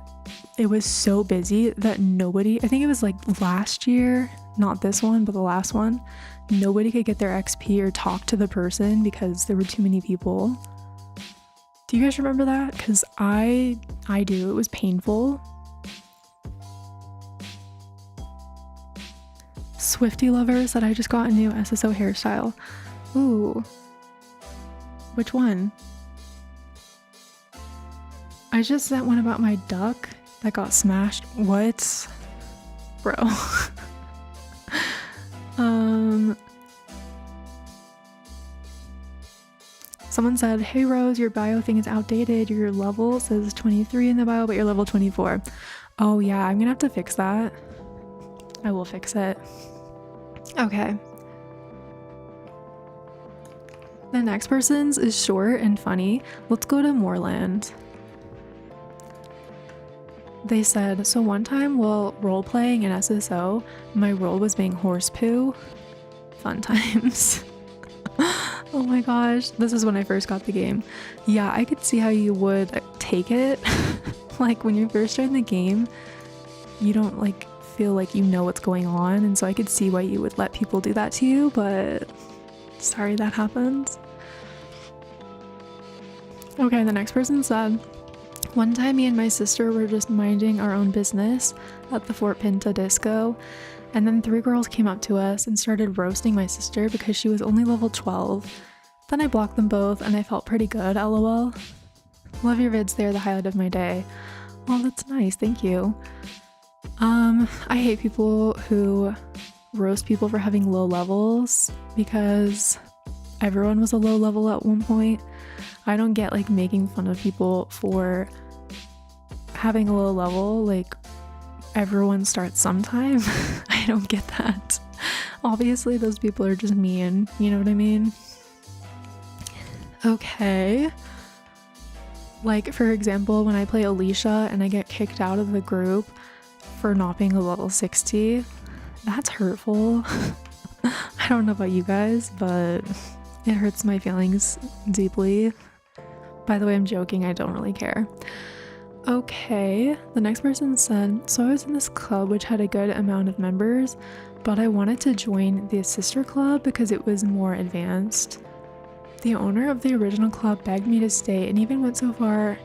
it was so busy that nobody, I think it was like last year, not this one, but the last one, nobody could get their XP or talk to the person because there were too many people? Do you guys remember that? Because I do. It was painful. Swifty Lover said I just got a new SSO hairstyle. Ooh. Which one? I just sent one about my duck that got smashed. What? Bro. Someone said, hey Rose, your bio thing is outdated. Your level says 23 in the bio, but you're level 24. Oh yeah, I'm gonna have to fix that. I will fix it. Okay. The next person's is short and funny. Let's go to Moorland. They said, so one time while role-playing in SSO, my role was being horse poo. Fun times. Oh my gosh, this is when I first got the game. Yeah, I could see how you would take it. Like when you first join the game, you don't like feel like you know what's going on, and so I could see why you would let people do that to you, but sorry that happened. Okay, the next person said, one time me and my sister were just minding our own business at the Fort Pinta disco, and then 3 girls came up to us and started roasting my sister because she was only level 12. Then I blocked them both and I felt pretty good, lol. Love your vids, they're the highlight of my day. Well, that's nice, thank you. I hate people who roast people for having low levels because everyone was a low level at one point. I don't get like making fun of people for having a low level, like everyone starts sometime. I don't get that. Obviously those people are just mean, you know what I mean? Okay. Like for example, when I play Alicia and I get kicked out of the group for not being a level 60, that's hurtful. I don't know about you guys, but it hurts my feelings deeply. By the way, I'm joking, I don't really care. Okay, the next person said, so I was in this club which had a good amount of members, but I wanted to join the sister club because it was more advanced. The owner of the original club begged me to stay and even went so far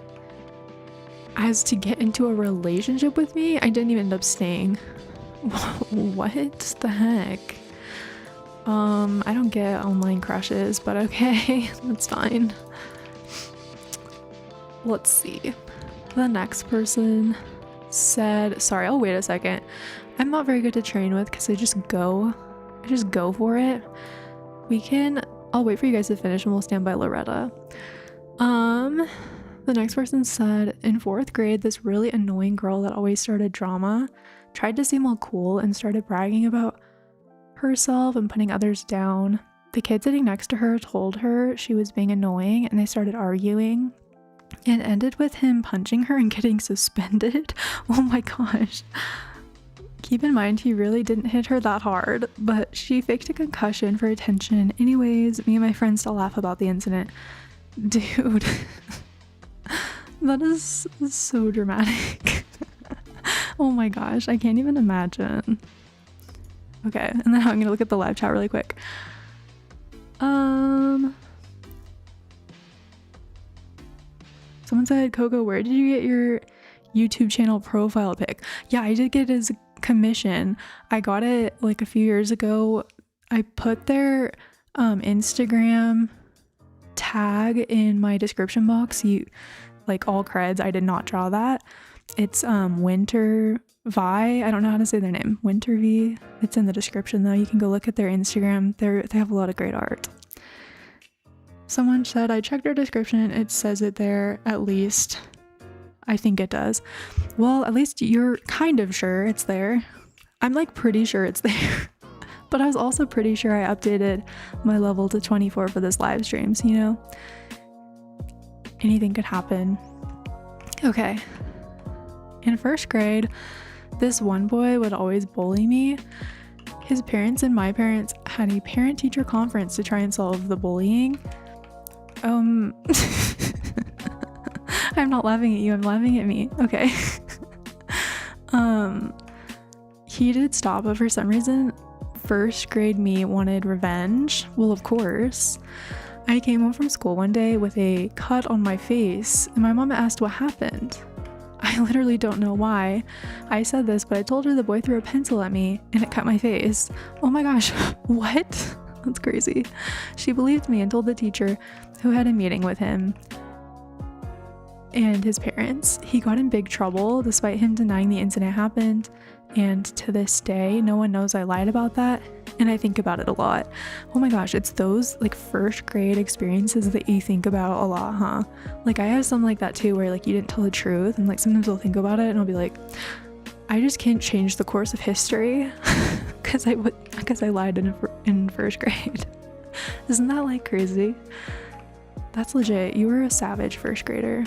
as to get into a relationship with me. I didn't even end up staying. What the heck? I don't get online crushes, but okay, that's fine. Let's see. The next person said, sorry, I'll wait a second. I'm not very good to train with because I just go for it. I'll wait for you guys to finish and we'll stand by Loretta. The next person said, in 4th grade, this really annoying girl that always started drama tried to seem all cool and started bragging about herself and putting others down. The kid sitting next to her told her she was being annoying and they started arguing. It ended with him punching her and getting suspended. Oh my gosh. Keep in mind, he really didn't hit her that hard, but she faked a concussion for attention. Anyways, me and my friends still laugh about the incident. Dude, that is so dramatic. Oh my gosh, I can't even imagine. Okay, and then I'm gonna look at the live chat really quick. Someone said, Koko, where did you get your YouTube channel profile pic? Yeah, I did get his commission. I got it like a few years ago. I put their Instagram tag in my description box. Like all creds, I did not draw that. It's Winter Vi. I don't know how to say their name. Winter V. It's in the description though. You can go look at their Instagram. They have a lot of great art. Someone said, I checked their description. It says it there at least. I think it does. Well, at least you're kind of sure it's there. I'm like pretty sure it's there. But I was also pretty sure I updated my level to 24 for this live streams, you know? Anything could happen. Okay. In 1st grade, this one boy would always bully me. His parents and my parents had a parent-teacher conference to try and solve the bullying. I'm not laughing at you, I'm laughing at me. Okay. He did stop, but for some reason, 1st grade me wanted revenge. Well, of course. I came home from school one day with a cut on my face, and my mom asked what happened. I literally don't know why I said this, but I told her the boy threw a pencil at me and it cut my face. Oh my gosh, what? That's crazy. She believed me and told the teacher, who had a meeting with him and his parents. He got in big trouble despite him denying the incident happened, and to this day no one knows I lied about that, and I think about it a lot. Oh my gosh, it's those like 1st grade experiences that you think about a lot, huh? Like I have some like that too, where like you didn't tell the truth, and like sometimes I'll think about it and I'll be like, I just can't change the course of history because I lied in 1st grade. Isn't that like crazy? That's legit. You were a savage 1st grader.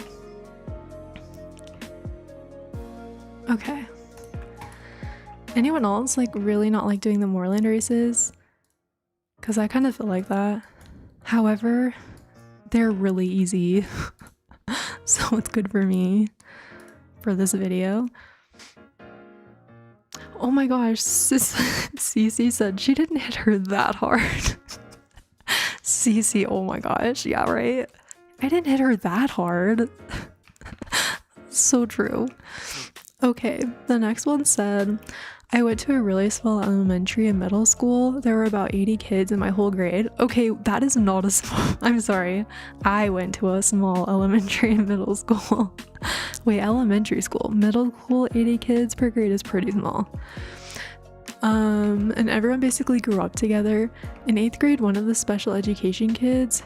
Okay. Anyone else like really not like doing the moorland races? Because I kind of feel like that. However, they're really easy. So it's good for me for this video. Oh my gosh, Cece said she didn't hit her that hard. Cece, oh my gosh, yeah, right? I didn't hit her that hard. So true. Okay, the next one said, I went to a really small elementary and middle school. There were about 80 kids in my whole grade. Okay, that is not a small, I'm sorry. I went to a small elementary and middle school. Wait, elementary school. Middle school, 80 kids per grade is pretty small. And everyone basically grew up together. In 8th grade, one of the special education kids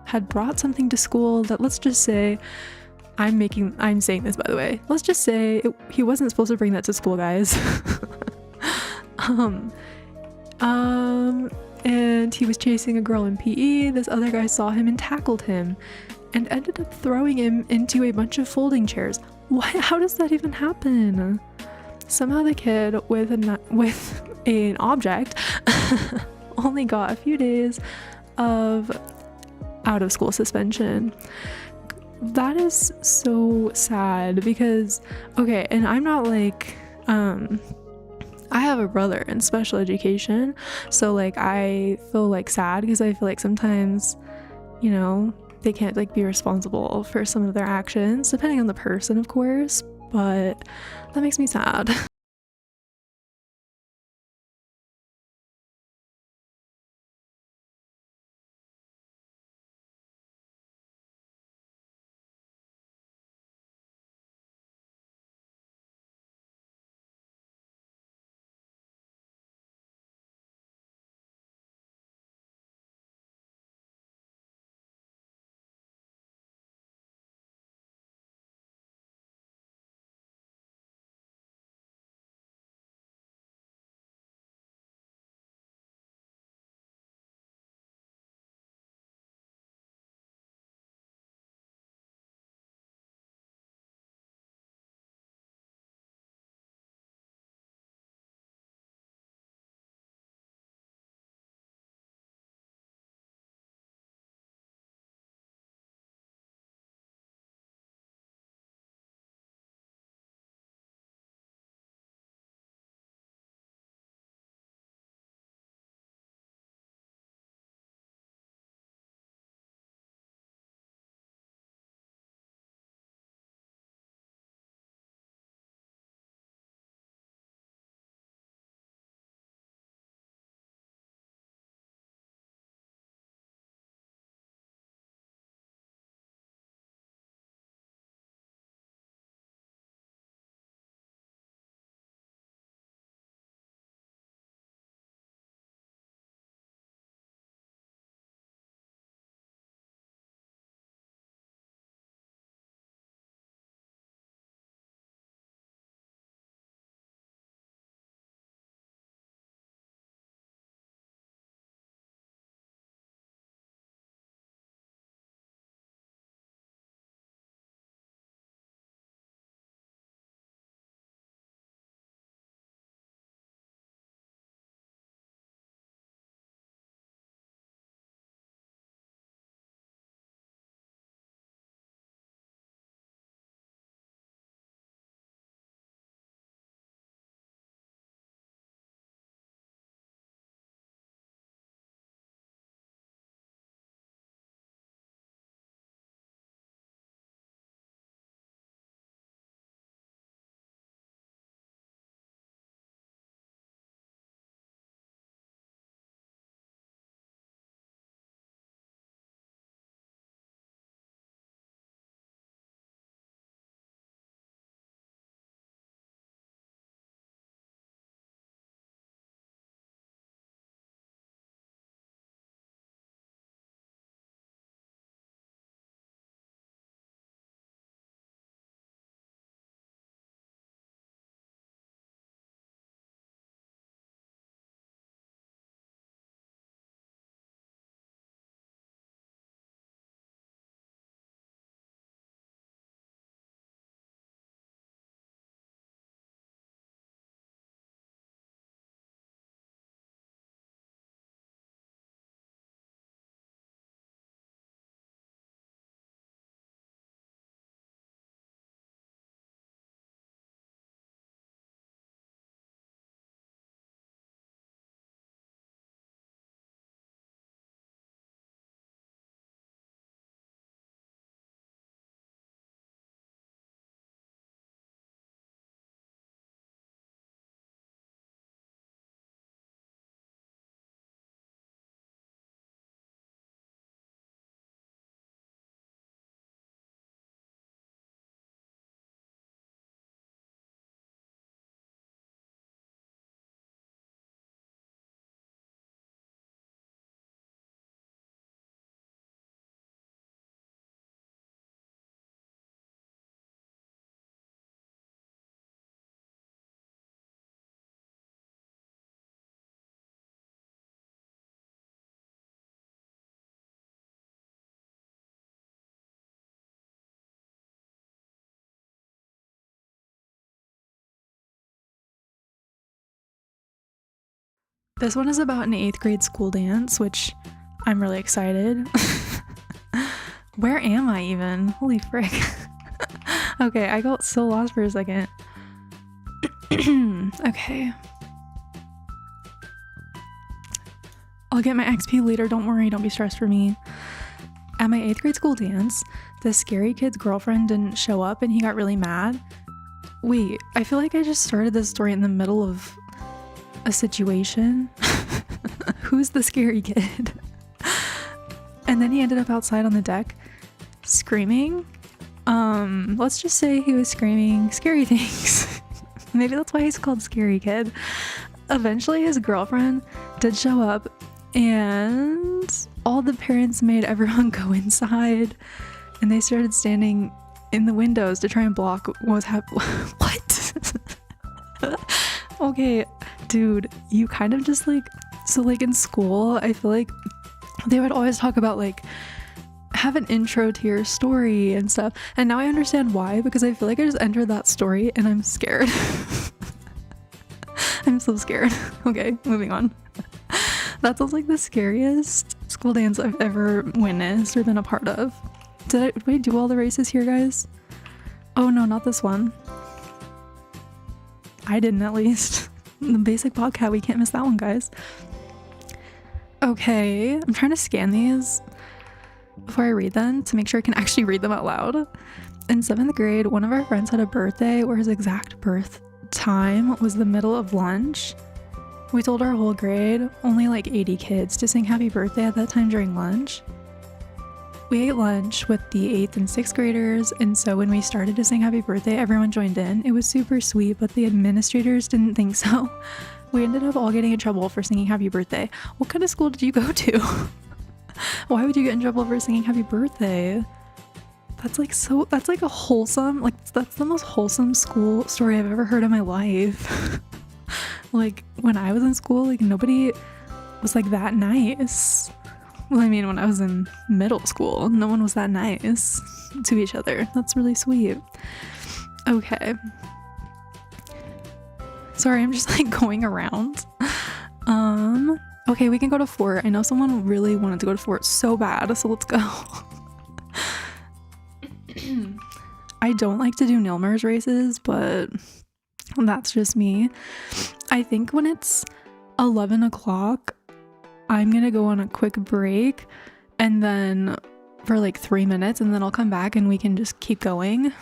had brought something to school that, let's just say, I'm saying this by the way, let's just say he wasn't supposed to bring that to school, guys. And he was chasing a girl in PE. This other guy saw him and tackled him and ended up throwing him into a bunch of folding chairs. What? How does that even happen? Somehow the kid with an object only got a few days of out of school suspension. That is so sad because, okay, and I'm not like, I have a brother in special education, so like I feel like sad because I feel like sometimes, you know, they can't like be responsible for some of their actions, depending on the person, of course, but that makes me sad. This one is about an 8th grade school dance, which I'm really excited. Where am I even? Holy frick. Okay, I got so lost for a second. Okay. I'll get my XP later, don't worry, don't be stressed for me. At my 8th grade school dance, the scary kid's girlfriend didn't show up and he got really mad. Wait, I feel like I just started this story in the middle of a situation. Who's the scary kid? And then he ended up outside on the deck screaming. Let's just say he was screaming scary things. Maybe that's why he's called Scary Kid. Eventually his girlfriend did show up and all the parents made everyone go inside and they started standing in the windows to try and block what was happening. What? Okay, dude, you kind of just like, so like in school, I feel like they would always talk about like, have an intro to your story and stuff. And now I understand why, because I feel like I just entered that story and I'm scared. I'm so scared. Okay, moving on. That sounds like the scariest school dance I've ever witnessed or been a part of. Did I do all the races here, guys? Oh no, not this one. I didn't, at least. The basic bobcat, we can't miss that one, guys. Okay, I'm trying to scan these before I read them to make sure I can actually read them out loud. In 7th grade, one of our friends had a birthday where his exact birth time was the middle of lunch. We told our whole grade, only like 80 kids, to sing happy birthday at that time during lunch. We ate lunch with the 8th and 6th graders, and so when we started to sing happy birthday, everyone joined in. It was super sweet, but the administrators didn't think so. We ended up all getting in trouble for singing happy birthday. What kind of school did you go to? Why would you get in trouble for singing happy birthday? That's like a wholesome, like that's the most wholesome school story I've ever heard in my life. Like when I was in school, like nobody was like that nice. Well, I mean, when I was in middle school, no one was that nice to each other. That's really sweet. Okay. Sorry, I'm just like going around. Okay, we can go to fort. I know someone really wanted to go to fort so bad, so let's go. I don't like to do Nilmer's races, but that's just me. I think when it's 11 o'clock, I'm gonna go on a quick break and then for like 3 minutes and then I'll come back and we can just keep going.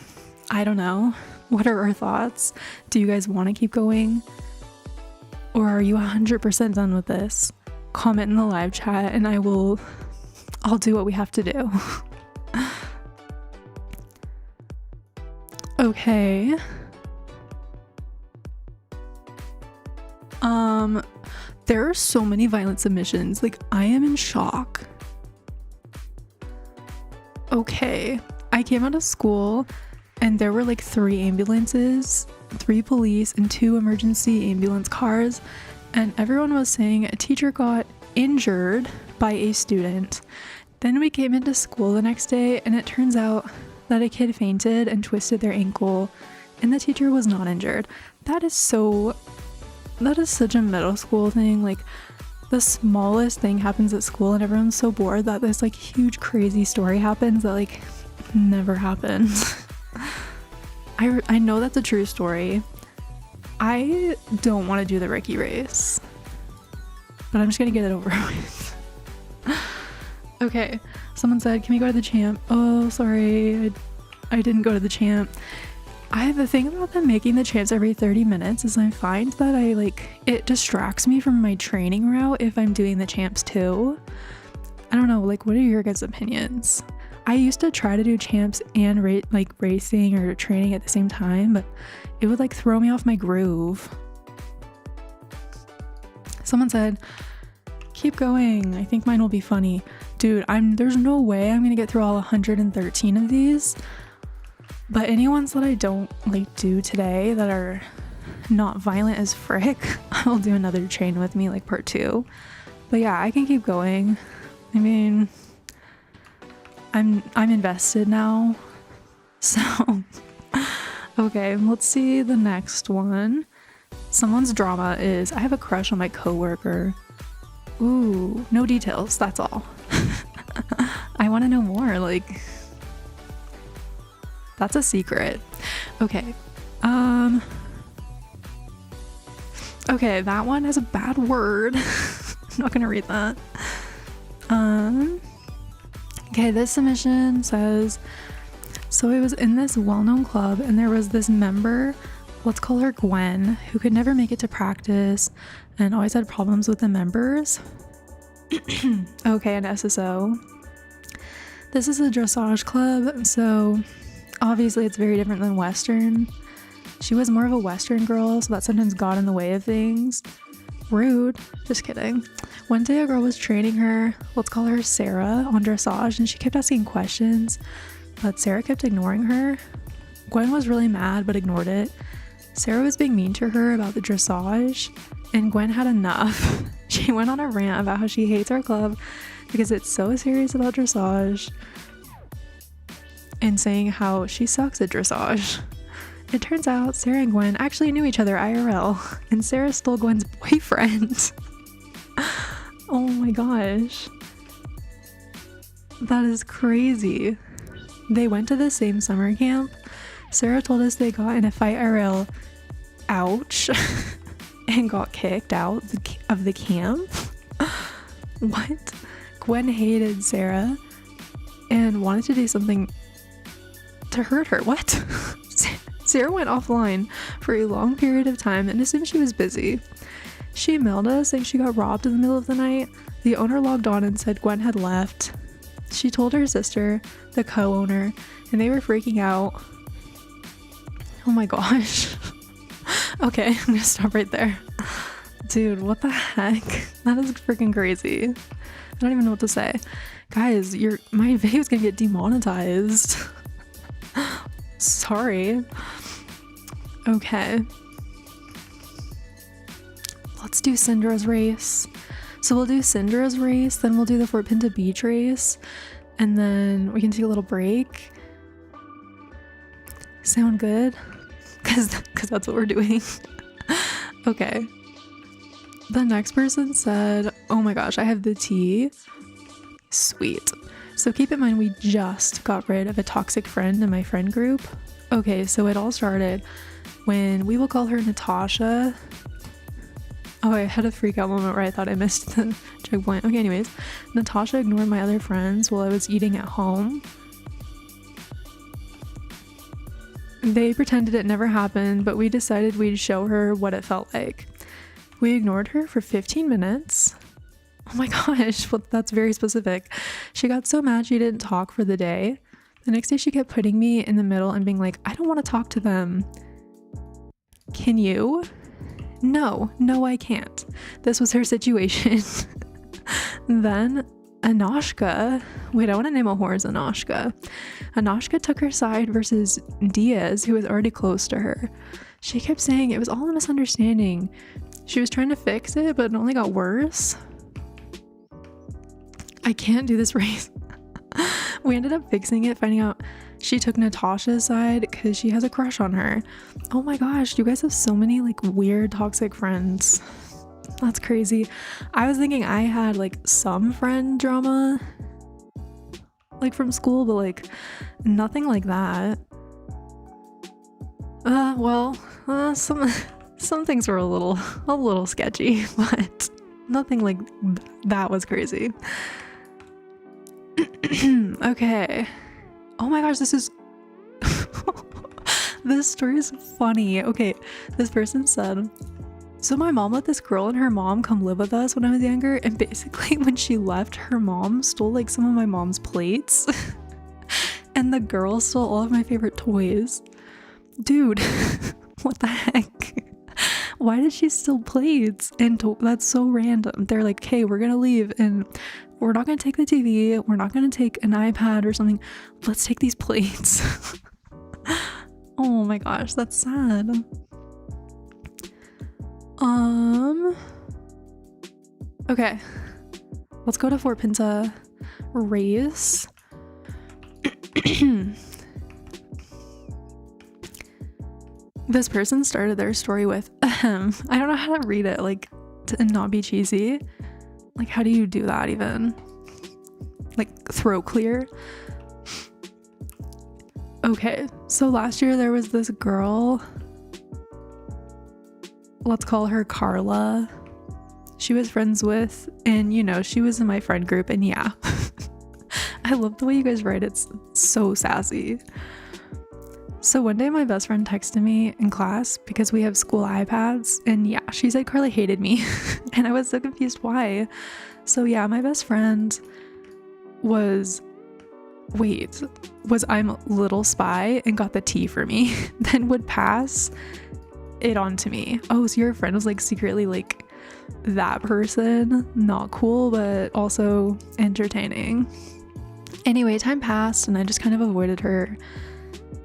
I don't know. What are our thoughts? Do you guys want to keep going? Or are you 100% done with this? Comment in the live chat and I'll do what we have to do. Okay. There are so many violent submissions. Like, I am in shock. Okay. I came out of school and there were like 3 ambulances, 3 police, and 2 emergency ambulance cars. And everyone was saying a teacher got injured by a student. Then we came into school the next day and it turns out that a kid fainted and twisted their ankle and the teacher was not injured. That is such a middle school thing. Like, the smallest thing happens at school and everyone's so bored that this like huge crazy story happens that like never happened. I know that's a true story. I don't want to do the Ricky race, but I'm just gonna get it over with. Okay, someone said, can we go to the champ? Oh, sorry, I didn't go to the champ. The thing about them making the champs every 30 minutes is I find that it distracts me from my training route if I'm doing the champs too. I don't know, like, what are your guys' opinions? I used to try to do champs and racing or training at the same time, but it would like throw me off my groove. Someone said, keep going, I think mine will be funny. Dude, there's no way I'm gonna get through all 113 of these. But any ones that I don't like do today that are not violent as frick, I'll do another train with me, like part 2. But yeah, I can keep going. I mean, I'm invested now. So okay, let's see the next one. Someone's drama is, I have a crush on my coworker. Ooh, no details, that's all. I want to know more. Like, that's a secret. Okay. Okay, that one has a bad word. I'm not gonna read that. Okay, this submission says, so I was in this well-known club and there was this member, let's call her Gwen, who could never make it to practice and always had problems with the members. Okay, an SSO. This is a dressage club, so obviously it's very different than Western. She was more of a Western girl, so that sometimes got in the way of things. Rude. Just kidding. One day a girl was training her, let's call her Sarah, on dressage, and she kept asking questions, but Sarah kept ignoring her. Gwen was really mad but ignored it. Sarah was being mean to her about the dressage, and Gwen had enough. She went on a rant about how she hates our club because it's so serious about dressage, and saying how she sucks at dressage. It turns out Sarah and Gwen actually knew each other IRL, and Sarah stole Gwen's boyfriend. Oh my gosh. That is crazy. They went to the same summer camp. Sarah told us they got in a fight IRL. Ouch. And got kicked out of the camp. What? Gwen hated Sarah and wanted to do something to hurt her. What? Sarah went offline for a long period of time and assumed she was busy. She emailed us saying she got robbed in the middle of the night. The owner logged on and said Gwen had left. She told her sister, the co-owner, and they were freaking out. Oh my gosh. Okay, I'm gonna stop right there. Dude, what the heck? That is freaking crazy. I don't even know what to say. Guys, my video's gonna get demonetized. Sorry. Okay. Let's do Syndra's race. So we'll do Syndra's race, then we'll do the Fort Pinta Beach race, and then we can take a little break. Sound good? Cause that's what we're doing. Okay. The next person said, oh my gosh, I have the tea. Sweet. So keep in mind, we just got rid of a toxic friend in my friend group. Okay, so it all started when we will call her Natasha. Oh, I had a freak out moment where I thought I missed the checkpoint. Okay, anyways, Natasha ignored my other friends while I was eating at home. They pretended it never happened, but we decided we'd show her what it felt like. We ignored her for 15 minutes. Oh my gosh, well, that's very specific. She got so mad she didn't talk for the day. The next day she kept putting me in the middle and being like, I don't want to talk to them. Can you? No, I can't. This was her situation. Then Anoshka, wait, I want to name a horse Anoshka. Anoshka took her side versus Diaz, who was already close to her. She kept saying it was all a misunderstanding. She was trying to fix it, but it only got worse. I can't do this race. We ended up fixing it, finding out she took Natasha's side because she has a crush on her. Oh my gosh, you guys have so many like weird toxic friends. That's crazy. I was thinking I had like some friend drama like from school, but like nothing like that. Some things were a little sketchy, but nothing like that was crazy. Okay. Oh my gosh, this story is funny. Okay, this person said, so my mom let this girl and her mom come live with us when I was younger, and basically when she left, her mom stole like some of my mom's plates and the girl stole all of my favorite toys. Dude, what the heck? Why did she steal plates? And that's so random. They're like, hey, we're gonna leave and we're not gonna take the TV, we're not gonna take an iPad or something, let's take these plates. Oh my gosh, that's sad. Okay, let's go to Fort Pinta race. This person started their story with I don't know how to read it, like, to not be cheesy. Like, how do you do that even? like throat clear. Okay, so last year there was this girl, let's call her Carla. She was friends with, and you know, she was in my friend group, and yeah. I love the way you guys write, it's so sassy. So one day my best friend texted me in class because we have school iPads, and yeah, she said Carla hated me. And I was so confused why. So yeah, my best friend was I'm Little Spy and got the T for me, then would pass it on to me. Oh, so your friend was like secretly like that person? Not cool, but also entertaining. Anyway, time passed and I just kind of avoided her.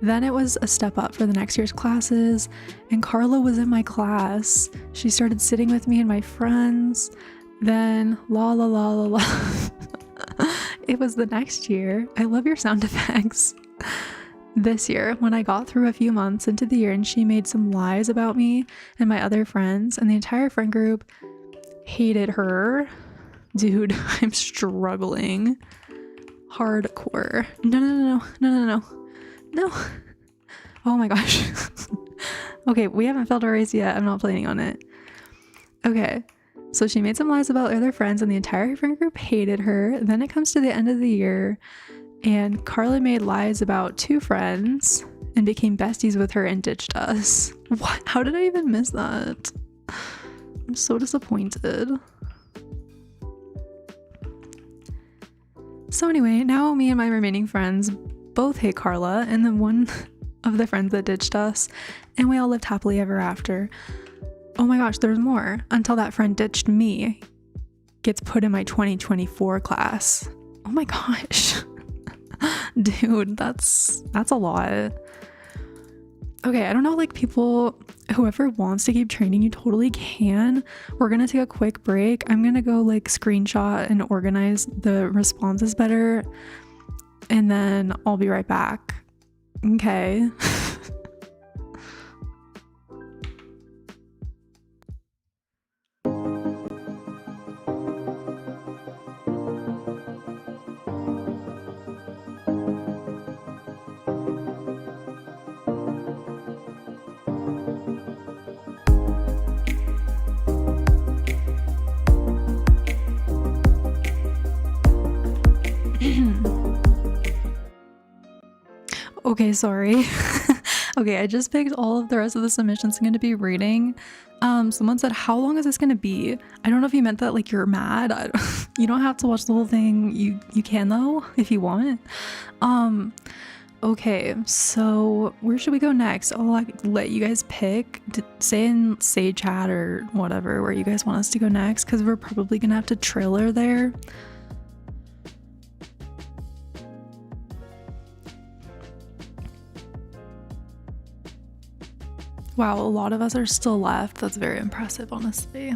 Then it was a step up for the next year's classes, and Carla was in my class. She started sitting with me and my friends. Then la la la la la. It was the next year. I love your sound effects. This year, when I got through a few months into the year and she made some lies about me and my other friends, and the entire friend group hated her. Dude, I'm struggling. Hardcore. No. Oh my gosh. Okay, we haven't failed our race yet. I'm not planning on it. Okay, so she made some lies about other friends and the entire friend group hated her. Then it comes to the end of the year and Carla made lies about 2 friends and became besties with her and ditched us. What? How did I even miss that? I'm so disappointed. So anyway, now me and my remaining friends both hate Carla, and then one of the friends that ditched us, and we all lived happily ever after. Oh my gosh, there's more. Until that friend ditched me, gets put in my 2024 class. Oh my gosh. Dude, that's a lot. Okay, I don't know, like people, whoever wants to keep training, you totally can. We're gonna take a quick break. I'm gonna go like screenshot and organize the responses better, and then I'll be right back. Okay. Okay, sorry. Okay, I just picked all of the rest of the submissions I'm going to be reading. Someone said, how long is this going to be? I don't know if you meant that like you're mad. You don't have to watch the whole thing. You can though, if you want. Okay, so where should we go next? I'll like let you guys pick. Say in Say Chat or whatever where you guys want us to go next, because we're probably going to have to trailer there. Wow, a lot of us are still left. That's very impressive, honestly.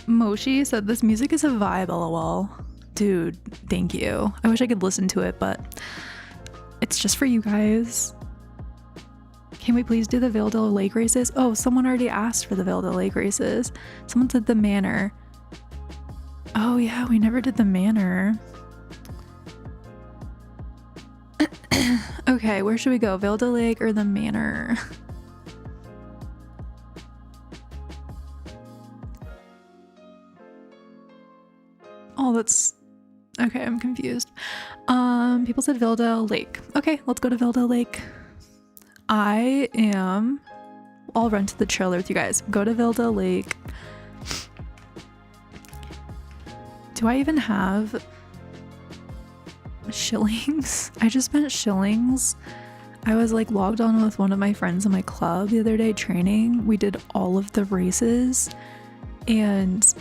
Moshi said this music is a vibe, lol. Dude, thank you. I wish I could listen to it, but it's just for you guys. Can we please do the Valedale Lake races? Oh, someone already asked for the Valedale Lake races. Someone said the manor. Oh yeah, we never did the manor. Okay, where should we go? Valedale Lake or the manor? Oh, that's... Okay, I'm confused. People said Valedale Lake. Okay, let's go to Valedale Lake. I'll run to the trailer with you guys. Go to Valedale Lake. Do I even have shillings? I just spent shillings. I was like logged on with one of my friends in my club the other day training. We did all of the races and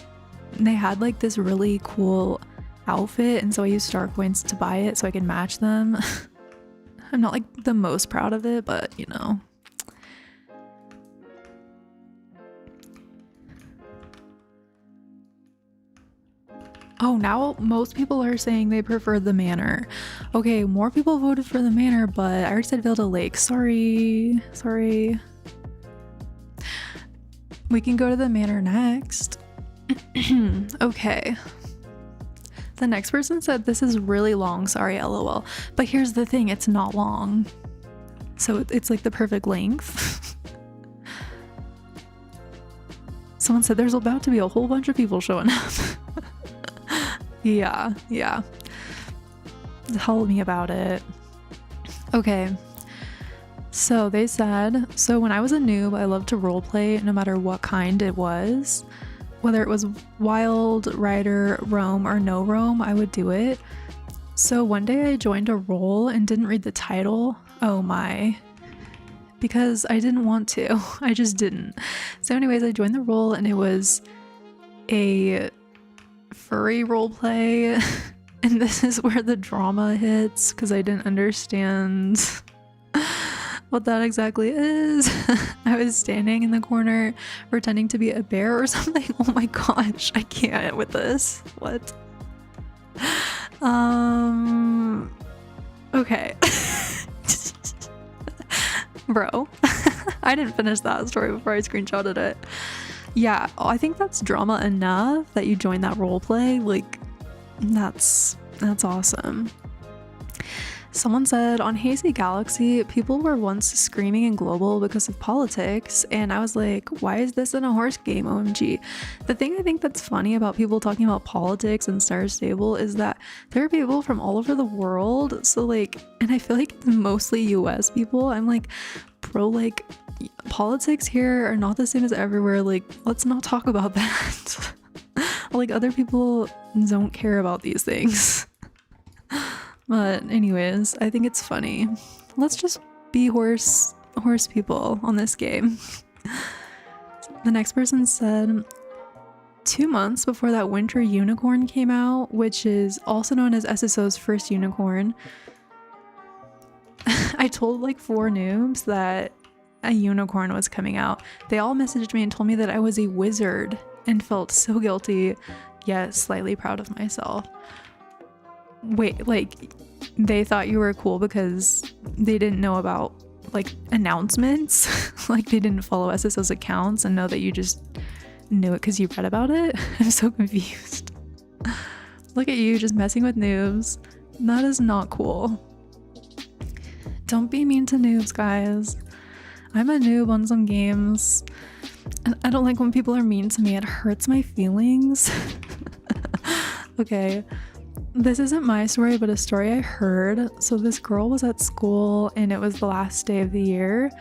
they had like this really cool outfit, and so I used star coins to buy it so I can match them. I'm not like the most proud of it, but you know. Oh, now most people are saying they prefer the manor. Okay, more people voted for the manor, but I already said Valedale Lake. Sorry. We can go to the manor next. Okay. The next person said, this is really long, sorry, lol. But here's the thing, it's not long. So it's like the perfect length. Someone said there's about to be a whole bunch of people showing up. Yeah. Tell me about it. Okay. So they said, so when I was a noob, I loved to roleplay no matter what kind it was. Whether it was wild, rider, roam, or no roam, I would do it. So one day I joined a role and didn't read the title. Oh my. Because I didn't want to. I just didn't. So anyways, I joined the role and it was a furry roleplay. And this is where the drama hits because I didn't understand what that exactly is. I was standing in the corner pretending to be a bear or something. Oh my gosh, I can't with this. What? Okay. Bro, I didn't finish that story before I screenshotted it. Yeah, I think that's drama enough that you joined that roleplay. Like, that's awesome. Someone said, on Hazy Galaxy, people were once screaming in global because of politics, and I was like, why is this in a horse game, OMG? The thing I think that's funny about people talking about politics and Star Stable is that there are people from all over the world, so like, and I feel like mostly US people. I'm like, bro, like, politics here are not the same as everywhere, like, let's not talk about that. Like, other people don't care about these things. But anyways, I think it's funny. Let's just be horse people on this game. The next person said, 2 months before that winter unicorn came out, which is also known as SSO's first unicorn, I told like 4 noobs that a unicorn was coming out. They all messaged me and told me that I was a wizard and felt so guilty, yet slightly proud of myself. Wait, like, they thought you were cool because they didn't know about, like, announcements? Like, they didn't follow SSO's accounts and know that you just knew it because you read about it? I'm so confused. Look at you, just messing with noobs. That is not cool. Don't be mean to noobs, guys. I'm a noob on some games, and I don't like when people are mean to me. It hurts my feelings. Okay. This isn't my story, but a story I heard. So this girl was at school and it was the last day of the year.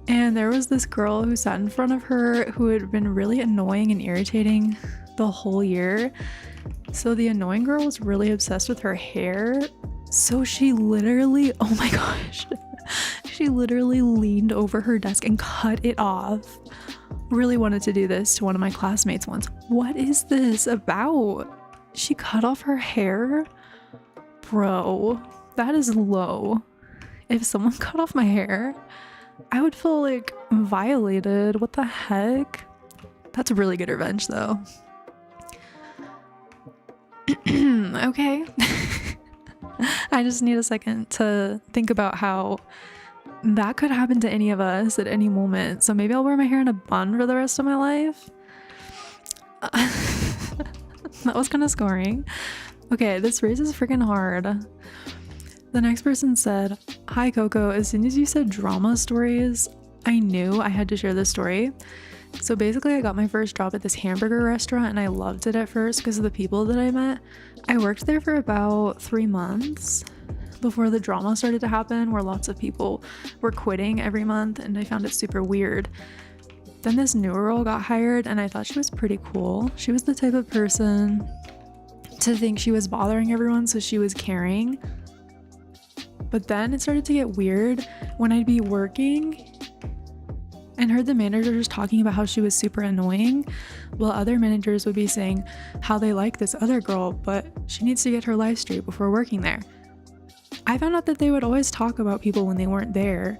And there was this girl who sat in front of her who had been really annoying and irritating the whole year. So the annoying girl was really obsessed with her hair. So she literally, oh my gosh, she literally leaned over her desk and cut it off. Really wanted to do this to one of my classmates once. What is this about? She cut off her hair? Bro, that is low. If someone cut off my hair, I would feel like violated. What the heck? That's a really good revenge though. Okay. I just need a second to think about how that could happen to any of us at any moment. So maybe I'll wear my hair in a bun for the rest of my life. That was kind of scoring. Okay, this race is freaking hard. The next person said, hi Coco, as soon as you said drama stories, I knew I had to share this story. So basically I got my first job at this hamburger restaurant and I loved it at first because of the people that I met. I worked there for about 3 months before the drama started to happen where lots of people were quitting every month and I found it super weird. Then this new girl got hired and I thought she was pretty cool. She was the type of person to think she was bothering everyone, so she was caring. But then it started to get weird when I'd be working and heard the managers talking about how she was super annoying, while other managers would be saying how they like this other girl, but she needs to get her life straight before working there. I found out that they would always talk about people when they weren't there,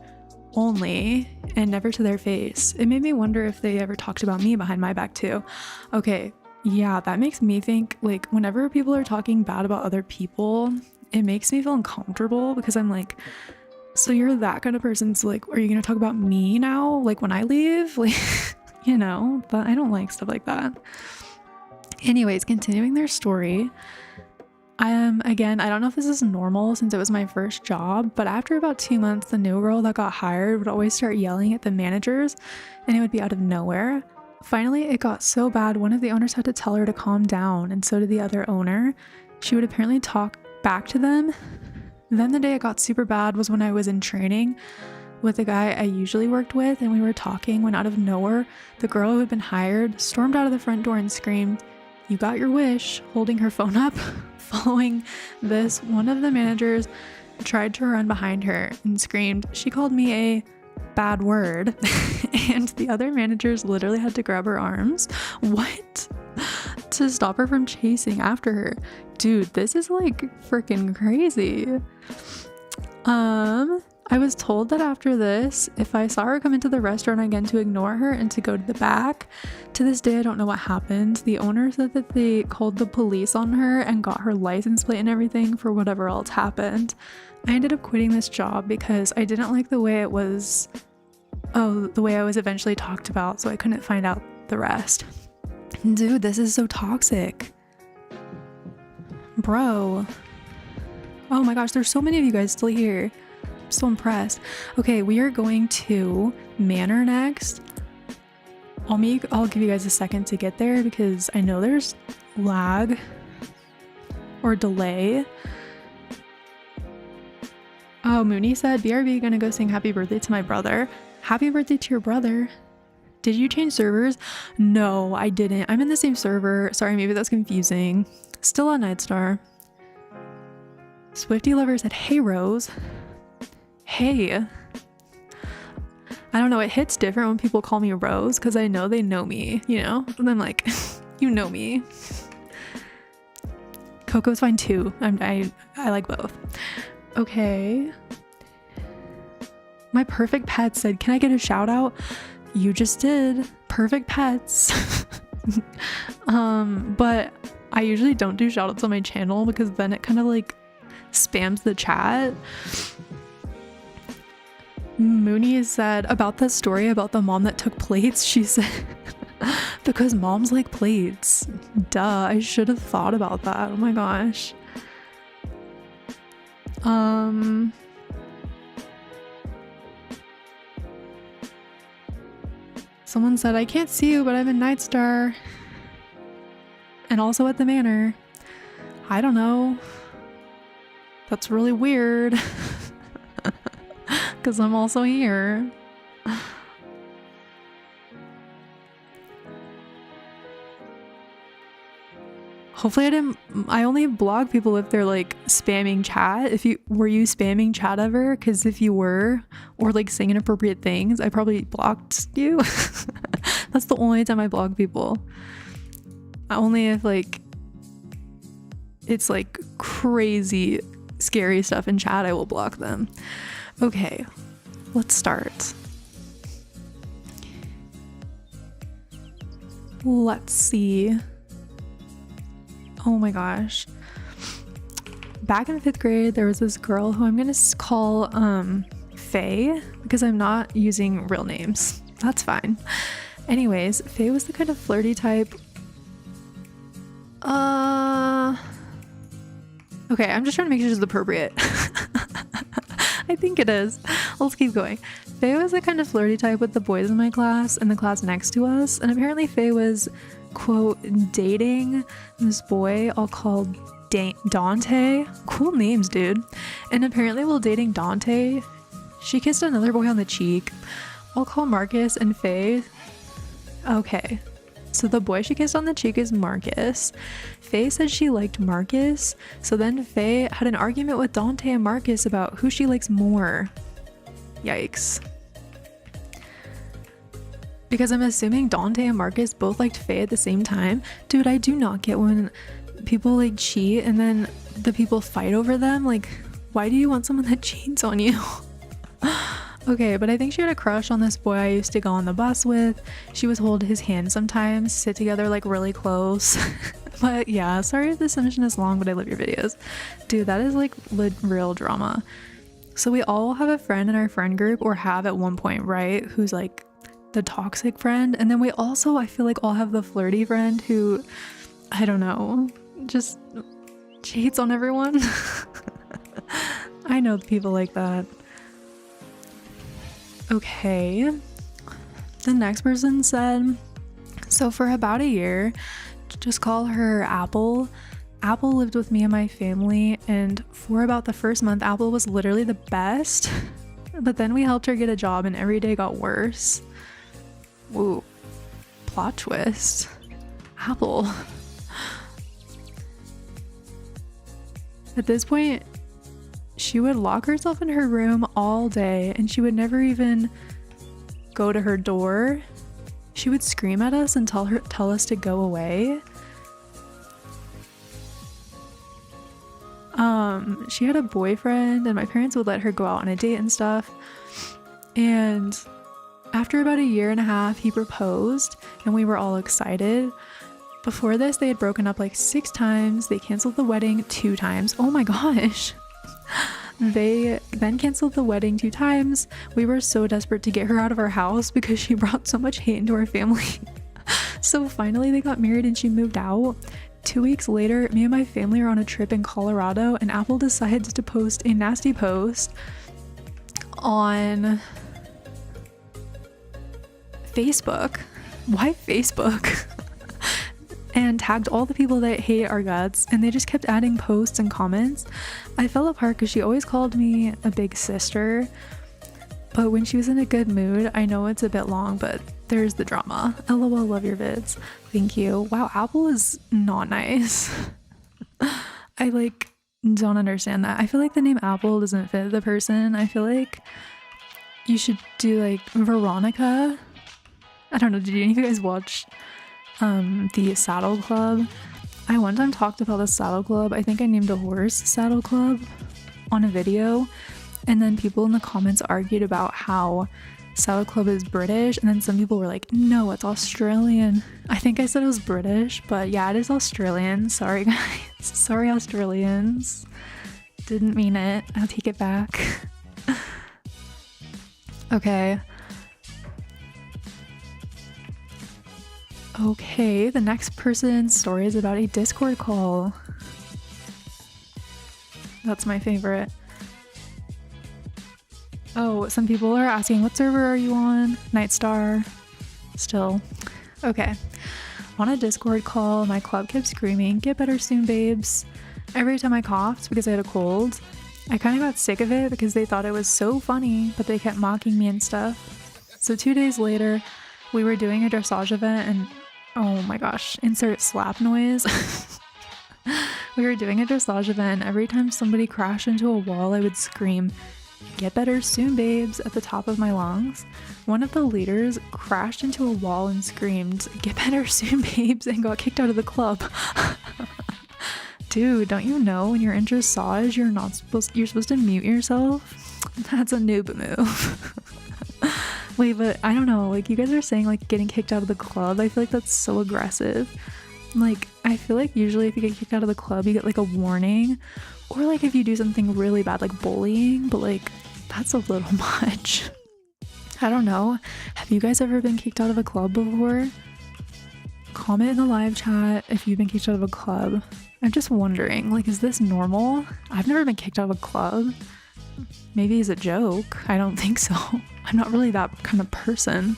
only, and never to their face. It made me wonder if they ever talked about me behind my back too. Okay, yeah, that makes me think, like, whenever people are talking bad about other people, it makes me feel uncomfortable because I'm like, so you're that kind of person, so like, are you gonna talk about me now, like when I leave? Like, you know, but I don't like stuff like that. Anyways, continuing their story. Again, I don't know if this is normal since it was my first job, but after about 2 months, the new girl that got hired would always start yelling at the managers, and it would be out of nowhere. Finally, it got so bad, one of the owners had to tell her to calm down, and so did the other owner. She would apparently talk back to them. Then the day it got super bad was when I was in training with the guy I usually worked with, and we were talking when out of nowhere, the girl who had been hired stormed out of the front door and screamed, "You got your wish," holding her phone up. Following this, one of the managers tried to run behind her and screamed, "She called me a bad word." And the other managers literally had to grab her arms. What? To stop her from chasing after her. Dude, this is like freaking crazy. I was told that after this, if I saw her come into the restaurant again, to ignore her and to go to the back. To this day, I don't know what happened. The owner said that they called the police on her and got her license plate and everything for whatever else happened. I ended up quitting this job because I didn't like the way it was, the way I was eventually talked about, so I couldn't find out the rest. Dude, this is so toxic. Bro. Oh my gosh, there's so many of you guys still here. I'm so impressed. Okay, we are going to Manor next. I'll give you guys a second to get there because I know there's lag or delay. Oh, Mooney said, "BRB gonna go sing happy birthday to my brother." Happy birthday to your brother. Did you change servers? No, I didn't. I'm in the same server. Sorry, maybe that's confusing. Still on Nightstar. Swifty Lover said, "Hey, Rose." Hey. I don't know, it hits different when people call me Rose because I know they know me, you know? And I'm like, you know me. Coco's fine too. I like both. Okay. My Perfect Pets said, "Can I get a shout out?" You just did. Perfect Pets. But I usually don't do shout outs on my channel because then it kind of like spams the chat. Mooney said about the story about the mom that took plates. She said, "Because moms like plates." Duh, I should have thought about that. Oh my gosh. Someone said, "I can't see you, but I'm in Nightstar. And also at the Manor." I don't know. That's really weird. Because I'm also here. Hopefully I only block people if they're like spamming chat. Were you spamming chat ever? Because if you were, or like saying inappropriate things, I probably blocked you. That's the only time I block people. Only if like it's like crazy scary stuff in chat, I will block them. Okay, let's start. Let's see. Oh my gosh. Back in 5th grade, there was this girl who I'm gonna call Faye because I'm not using real names. That's fine. Anyways, Faye was the kind of flirty type. Okay, I'm just trying to make sure it's appropriate. I think it is. Let's keep going. Faye was the kind of flirty type with the boys in my class and the class next to us, and apparently Faye was, quote, dating this boy I'll call Dante. Cool names, dude. And apparently while dating Dante, she kissed another boy on the cheek. I'll call Marcus and Faye. Okay, so the boy she kissed on the cheek is Marcus. Faye said she liked Marcus, so then Faye had an argument with Dante and Marcus about who she likes more. Yikes. Because I'm assuming Dante and Marcus both liked Faye at the same time. Dude, I do not get when people like cheat and then the people fight over them. Like, why do you want someone that cheats on you? Okay, but I think she had a crush on this boy I used to go on the bus with. She would hold his hand sometimes, sit together like really close. But yeah, sorry if this submission is long, but I love your videos. Dude, that is like real drama. So we all have a friend in our friend group, or have at one point, right? Who's like the toxic friend, and then we also, I feel like, all have the flirty friend who, I don't know, just cheats on everyone. I know people like that. Okay, the next person said, so for about a year, just call her Apple. Apple lived with me and my family, and for about the first month, Apple was literally the best. But then we helped her get a job and every day got worse. Ooh, plot twist. Apple. At this point, she would lock herself in her room all day and she would never even go to her door. She would scream at us and tell us to go away. She had a boyfriend and my parents would let her go out on a date and stuff. And after about a year and a half, he proposed and we were all excited. Before this, they had broken up like 6 times. They canceled the wedding 2 times. Oh my gosh. They then canceled the wedding 2 times. We were so desperate to get her out of our house because she brought so much hate into our family. So finally they got married and she moved out. 2 weeks later, me and my family are on a trip in Colorado and Apple decides to post a nasty post on Facebook. Why Facebook? And tagged all the people that hate our guts, and they just kept adding posts and comments. I fell apart because she always called me a big sister, but when she was in a good mood, I know it's a bit long, but there's the drama. LOL, love your vids. Thank you. Wow, Apple is not nice. I like don't understand that. I feel like the name Apple doesn't fit the person. I feel like you should do like Veronica. I don't know, did any of you guys watch the Saddle Club? I one time talked about the Saddle Club. I think I named a horse Saddle Club on a video, and then people in the comments argued about how Saddle Club is British, and then some people were like, no, it's Australian. I think I said it was British, but yeah, it is Australian. Sorry guys. Sorry Australians. Didn't mean it. I'll take it back. Okay. Okay, the next person's story is about a Discord call. That's my favorite. Oh, some people are asking, what server are you on? Nightstar. Still. Okay. On a Discord call, my club kept screaming, "Get better soon, babes," every time I coughed because I had a cold. I kind of got sick of it because they thought it was so funny, but they kept mocking me and stuff. So 2 days later, we were doing a dressage event and oh my gosh, insert slap noise. We were doing a dressage event. Every time somebody crashed into a wall, I would scream, "Get better soon, babes," at the top of my lungs. One of the leaders crashed into a wall and screamed, "Get better soon, babes," and got kicked out of the club. Dude, don't you know when you're in dressage, you're supposed to mute yourself? That's a noob move. Wait, but I don't know, like you guys are saying like getting kicked out of the club. I feel like that's so aggressive. Like, I feel like usually if you get kicked out of the club, you get like a warning, or like if you do something really bad, like bullying, but like that's a little much. I don't know. Have you guys ever been kicked out of a club before? Comment in the live chat if you've been kicked out of a club. I'm just wondering, like, is this normal? I've never been kicked out of a club. Maybe it's a joke. I don't think so. I'm not really that kind of person.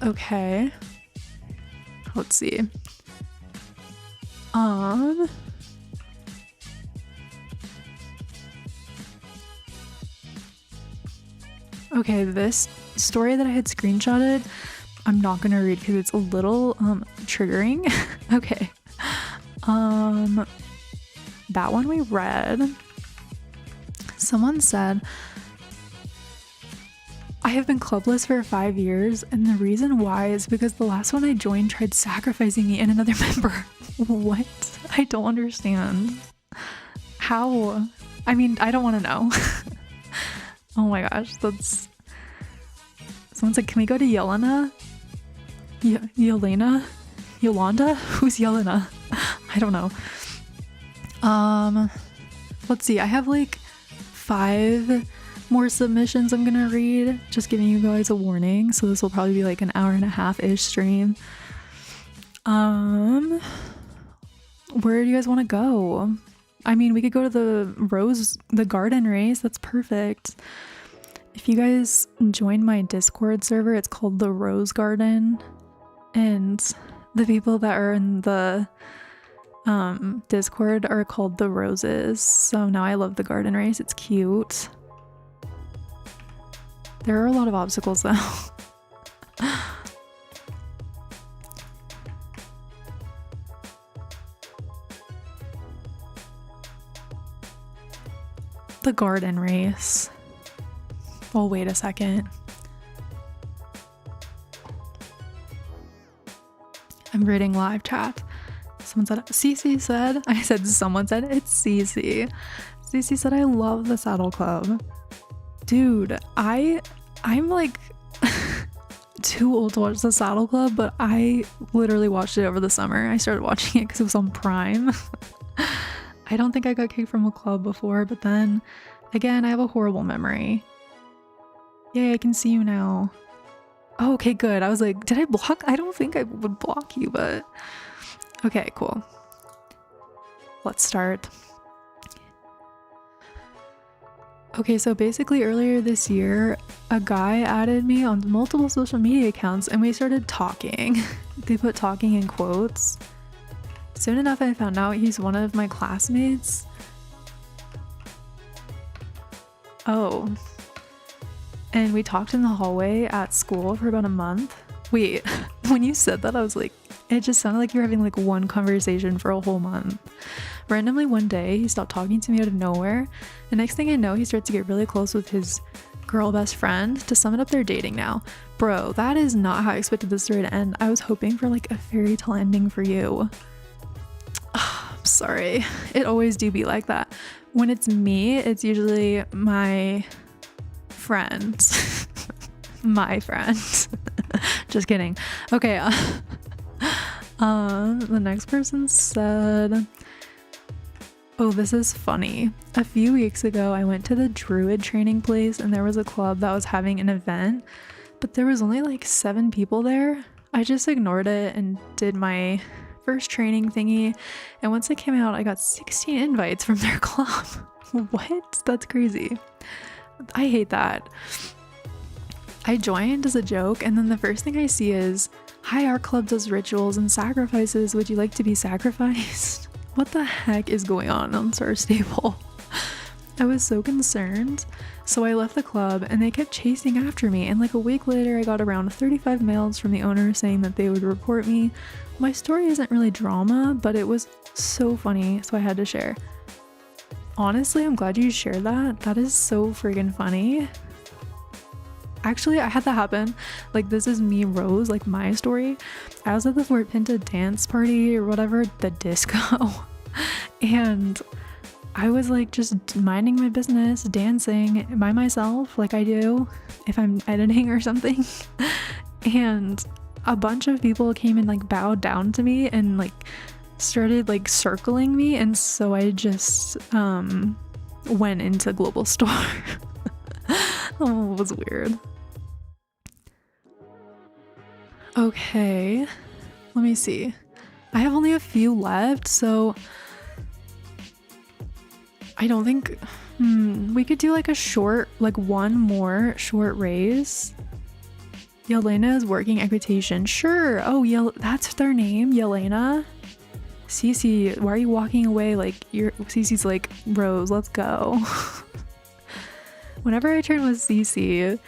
Okay. Let's see. Okay, this story that I had screenshotted, I'm not gonna read because it's a little triggering. Okay. That one we read. Someone said, "I have been clubless for 5 years, and the reason why is because the last one I joined tried sacrificing me and another member." What? I don't understand. How? I mean, I don't want to know. Oh my gosh, that's... Someone said, "Can we go to Yelena?" Yelena? Yolanda? Who's Yelena? I don't know. Let's see, I have like 5 more submissions I'm gonna read. Just giving you guys a warning. So this will probably be like an hour and a half-ish stream. Where do you guys want to go? I mean, we could go to the garden race. That's perfect. If you guys join my Discord server, it's called the Rose Garden. And the people that are in the Discord are called the Roses. So now I love the garden race. It's cute. There are a lot of obstacles though. The garden race. Oh, wait a second. I'm reading live chat. Someone said, Cece said, I said someone said, it's Cece. Cece said, I love the Saddle Club. Dude, I'm like too old to watch the Saddle Club, but I literally watched it over the summer. I started watching it because it was on Prime. I don't think I got kicked from a club before, but then again, I have a horrible memory. Yay, I can see you now. Oh, okay, good. I was like, did I block? I don't think I would block you, but okay, cool. Let's start. Okay, so basically earlier this year, a guy added me on multiple social media accounts and we started talking. They put talking in quotes. Soon enough, I found out he's one of my classmates. Oh. And we talked in the hallway at school for about a month. Wait, when you said that, I was like, it just sounded like you were having like one conversation for a whole month. Randomly one day, he stopped talking to me out of nowhere. The next thing I know, he starts to get really close with his girl best friend. To sum it up, they're dating now. Bro, that is not how I expected this story to end. I was hoping for like a fairy tale ending for you. I'm sorry. It always do be like that. When it's me, it's usually my friend. My friend. Just kidding. Okay. The next person said, oh, this is funny. A few weeks ago, I went to the Druid training place and there was a club that was having an event, but there was only like 7 people there. I just ignored it and did my first training thingy, and once it came out, I got 16 invites from their club. What? That's crazy. I hate that. I joined as a joke, and then the first thing I see is, hi, our club does rituals and sacrifices. Would you like to be sacrificed? What the heck is going on Star Stable? I was so concerned. So I left the club and they kept chasing after me, and like a week later I got around 35 mails from the owner saying that they would report me. My story isn't really drama, but it was so funny, so I had to share. Honestly, I'm glad you shared that. That is so friggin' funny. Actually, I had that happen. Like, this is me, Rose, like my story. I was at the Fort Pinta dance party or whatever, the disco, and I was like just minding my business, dancing by myself like I do if I'm editing or something. And a bunch of people came and like bowed down to me and like started like circling me, and so I just went into Global Store. Oh, it was weird. Okay, let me see. I have only a few left, so I don't think we could do like a short, like one more short race. Yelena is working equitation. Sure. Oh, that's their name, Yelena. Cece, why are you walking away? Like, Cece's like, Rose, let's go. Whenever I turn with Cece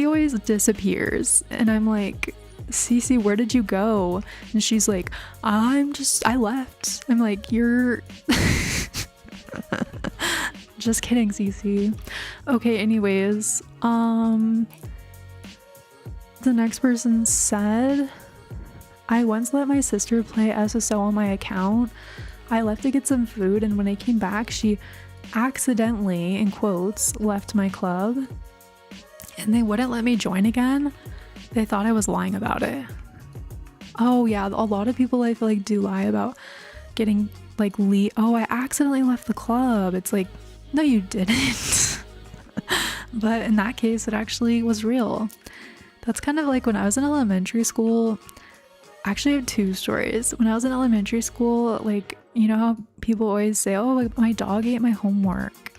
always disappears, and I'm like, Cece, where did you go? And she's like, I left. I'm like, you're just kidding, Cece. Okay, anyways, the next person said, I once let my sister play SSO on my account. I left to get some food, and when I came back, she accidentally, in quotes, left my club, and they wouldn't let me join again. They thought I was lying about it. Oh yeah, a lot of people I feel like do lie about getting like I accidentally left the club. It's like, no, you didn't. But in that case, it actually was real. That's kind of like when I was in elementary school. Actually, I have two stories. When I was in elementary school, like, you know how people always say, oh, like, my dog ate my homework.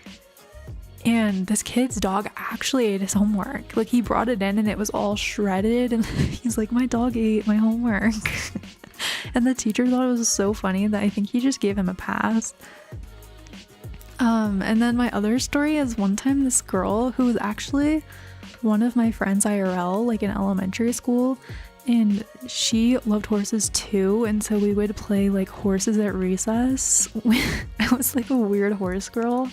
And this kid's dog actually ate his homework. Like, he brought it in and it was all shredded. And he's like, my dog ate my homework. And the teacher thought it was so funny that I think he just gave him a pass. And then my other story is one time this girl who was actually one of my friends IRL, like in elementary school, and she loved horses too, and so we would play like horses at recess. I was like a weird horse girl,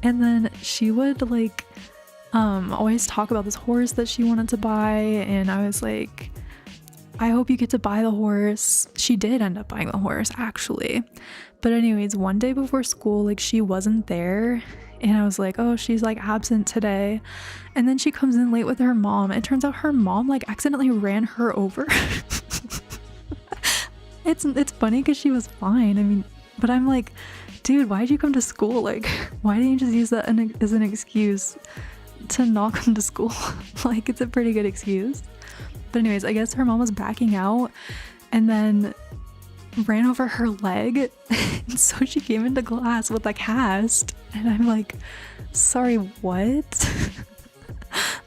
and then she would like always talk about this horse that she wanted to buy, and I was like, I hope you get to buy the horse. She did end up buying the horse actually, but anyways, one day before school, like, she wasn't there, and I was like, oh, she's like absent today. And then she comes in late with her mom. It turns out her mom like accidentally ran her over. It's funny because she was fine. I mean, but I'm like, dude, why'd you come to school? Like, why didn't you just use that as an excuse to not come to school? Like, it's a pretty good excuse. But anyways, I guess her mom was backing out and then ran over her leg. And so she came into class with a cast. And I'm like, sorry, what?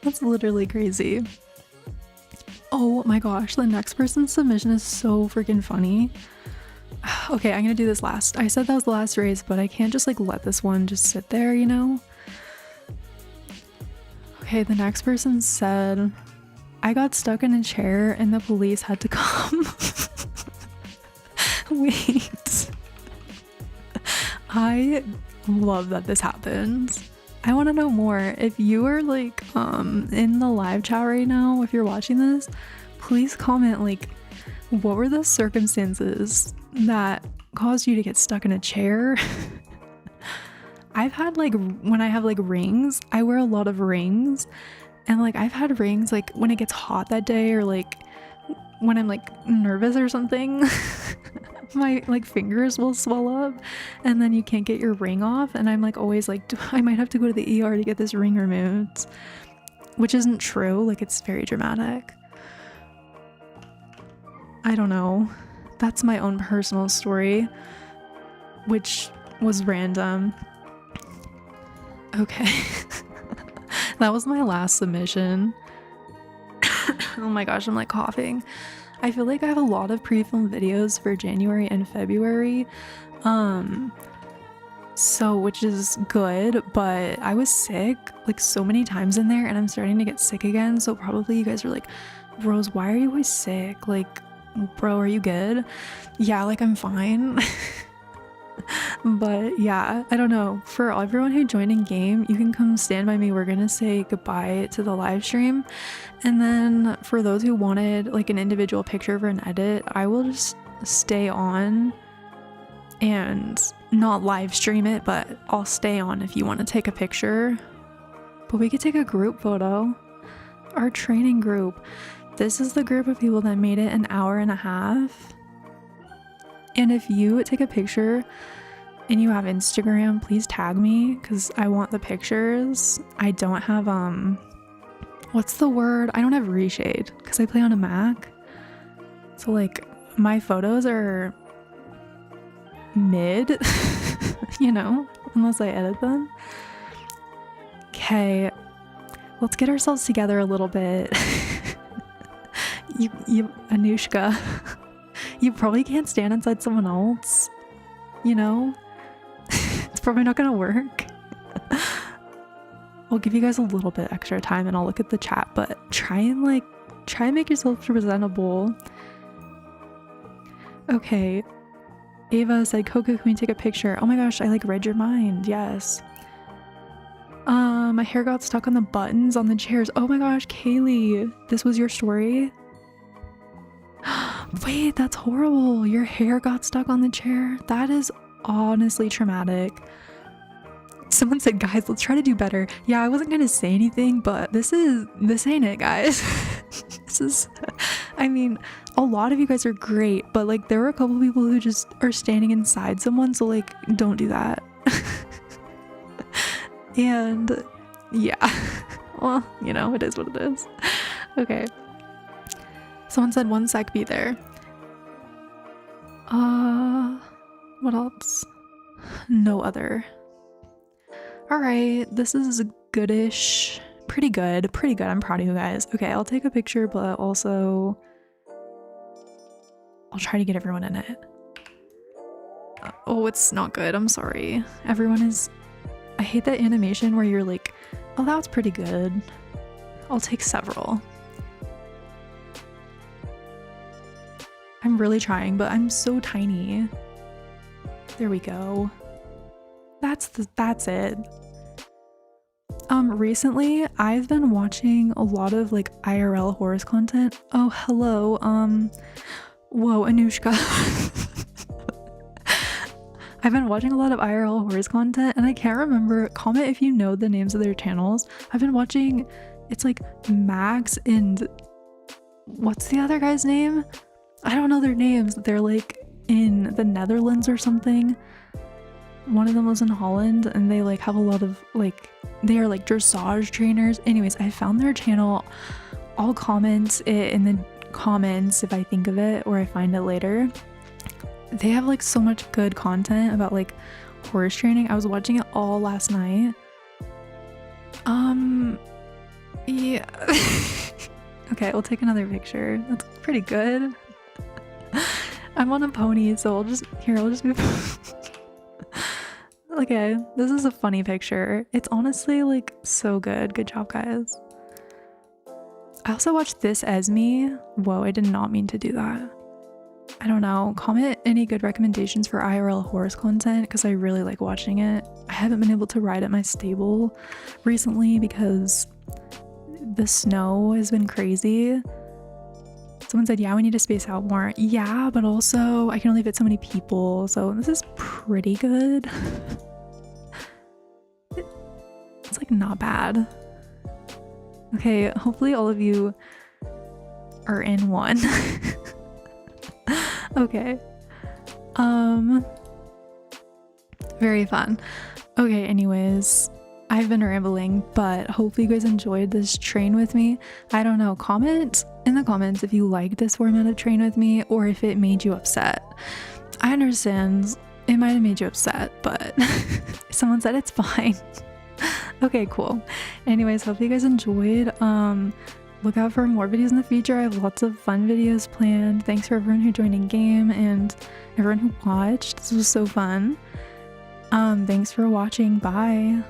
That's literally crazy. Oh my gosh, the next person's submission is so freaking funny. Okay, I'm gonna do this last. I said that was the last race, but I can't just like let this one just sit there, you know? Okay, the next person said, I got stuck in a chair and the police had to come. Wait. I love that this happens. I want to know more. If you are like in the live chat right now, if you're watching this, please comment like, what were the circumstances that caused you to get stuck in a chair? I've had like, when I have like rings, I wear a lot of rings, and like I've had rings like when it gets hot that day, or like when I'm like nervous or something. My like fingers will swell up and then you can't get your ring off, and I'm like always like, I might have to go to the ER to get this ring removed, which isn't true. Like, it's very dramatic. I don't know. That's my own personal story, which was random. Okay. That was my last submission. Oh my gosh, I'm like coughing. I feel like I have a lot of pre-filmed videos for January and February, so which is good, but I was sick like so many times in there, and I'm starting to get sick again, so probably you guys are like, Rose, why are you always sick? Like, bro, are you good? Yeah, like, I'm fine. But yeah, I don't know. For everyone who joined in game, you can come stand by me. We're gonna say goodbye to the live stream, and then for those who wanted like an individual picture for an edit, I will just stay on and not live stream it, but I'll stay on if you want to take a picture. But we could take a group photo. Our training group. This is the group of people that made it an hour and a half. And if you take a picture and you have Instagram, please tag me because I want the pictures. I don't have, what's the word? I don't have reshade because I play on a Mac. So like my photos are mid, you know, unless I edit them. Okay, let's get ourselves together a little bit. you Anushka. You probably can't stand inside someone else, you know? It's probably not gonna work. I'll give you guys a little bit extra time and I'll look at the chat, but try and make yourself presentable. Okay. Ava said, Koko, can we take a picture? Oh my gosh, I like read your mind. Yes. My hair got stuck on the buttons on the chairs. Oh my gosh, Kaylee, this was your story? Wait, that's horrible. Your hair got stuck on the chair. That is honestly traumatic. Someone said, guys, let's try to do better. Yeah, I wasn't gonna say anything, but this ain't it, guys. This is, I mean, a lot of you guys are great, but like there were a couple people who just are standing inside someone, so like don't do that. And Yeah. Well, you know, it is what it is. Okay. Someone said 1 sec, be there. What else? No other. All right, this is goodish. Pretty good. I'm proud of you guys. Okay, I'll take a picture, but also I'll try to get everyone in it. Oh, it's not good. I'm sorry. Everyone is... I hate that animation where you're like, oh, that was pretty good. I'll take several. I'm really trying, but I'm so tiny. There we go. That's it. Recently I've been watching a lot of like IRL horror content. Oh, hello. Whoa, Anushka. I've been watching a lot of IRL horror content and I can't remember. Comment if you know the names of their channels. I've been watching, it's like Max and what's the other guy's name? I don't know their names. They're like in the Netherlands or something. One of them was in Holland and they like have a lot of like, they are like dressage trainers. Anyways, I found their channel. I'll comment it in the comments if I think of it or I find it later. They have like so much good content about like horse training. I was watching it all last night. Yeah. Okay, we'll take another picture. That's pretty good. I'm on a pony, so I'll just move. Okay, this is a funny picture. It's honestly like so good. Good job, guys. I also watched This As Me. Whoa, I did not mean to do that. I don't know. Comment any good recommendations for IRL horse content because I really like watching it. I haven't been able to ride at my stable recently because the snow has been crazy. Someone said, yeah, we need to space out more. Yeah, but also I can only fit so many people, so this is pretty good. It's like not bad. Okay, hopefully all of you are in one. Okay. Very fun. Okay, anyways, I've been rambling, but hopefully you guys enjoyed this train with me. I don't know, comment in the comments if you like this format of train with me or if it made you upset. I understand it might have made you upset, but someone said it's fine. Okay, cool. Anyways, hope you guys enjoyed. Look out for more videos in the future. I have lots of fun videos planned. Thanks for everyone who joined in game and everyone who watched. This was so fun. Thanks for watching. Bye.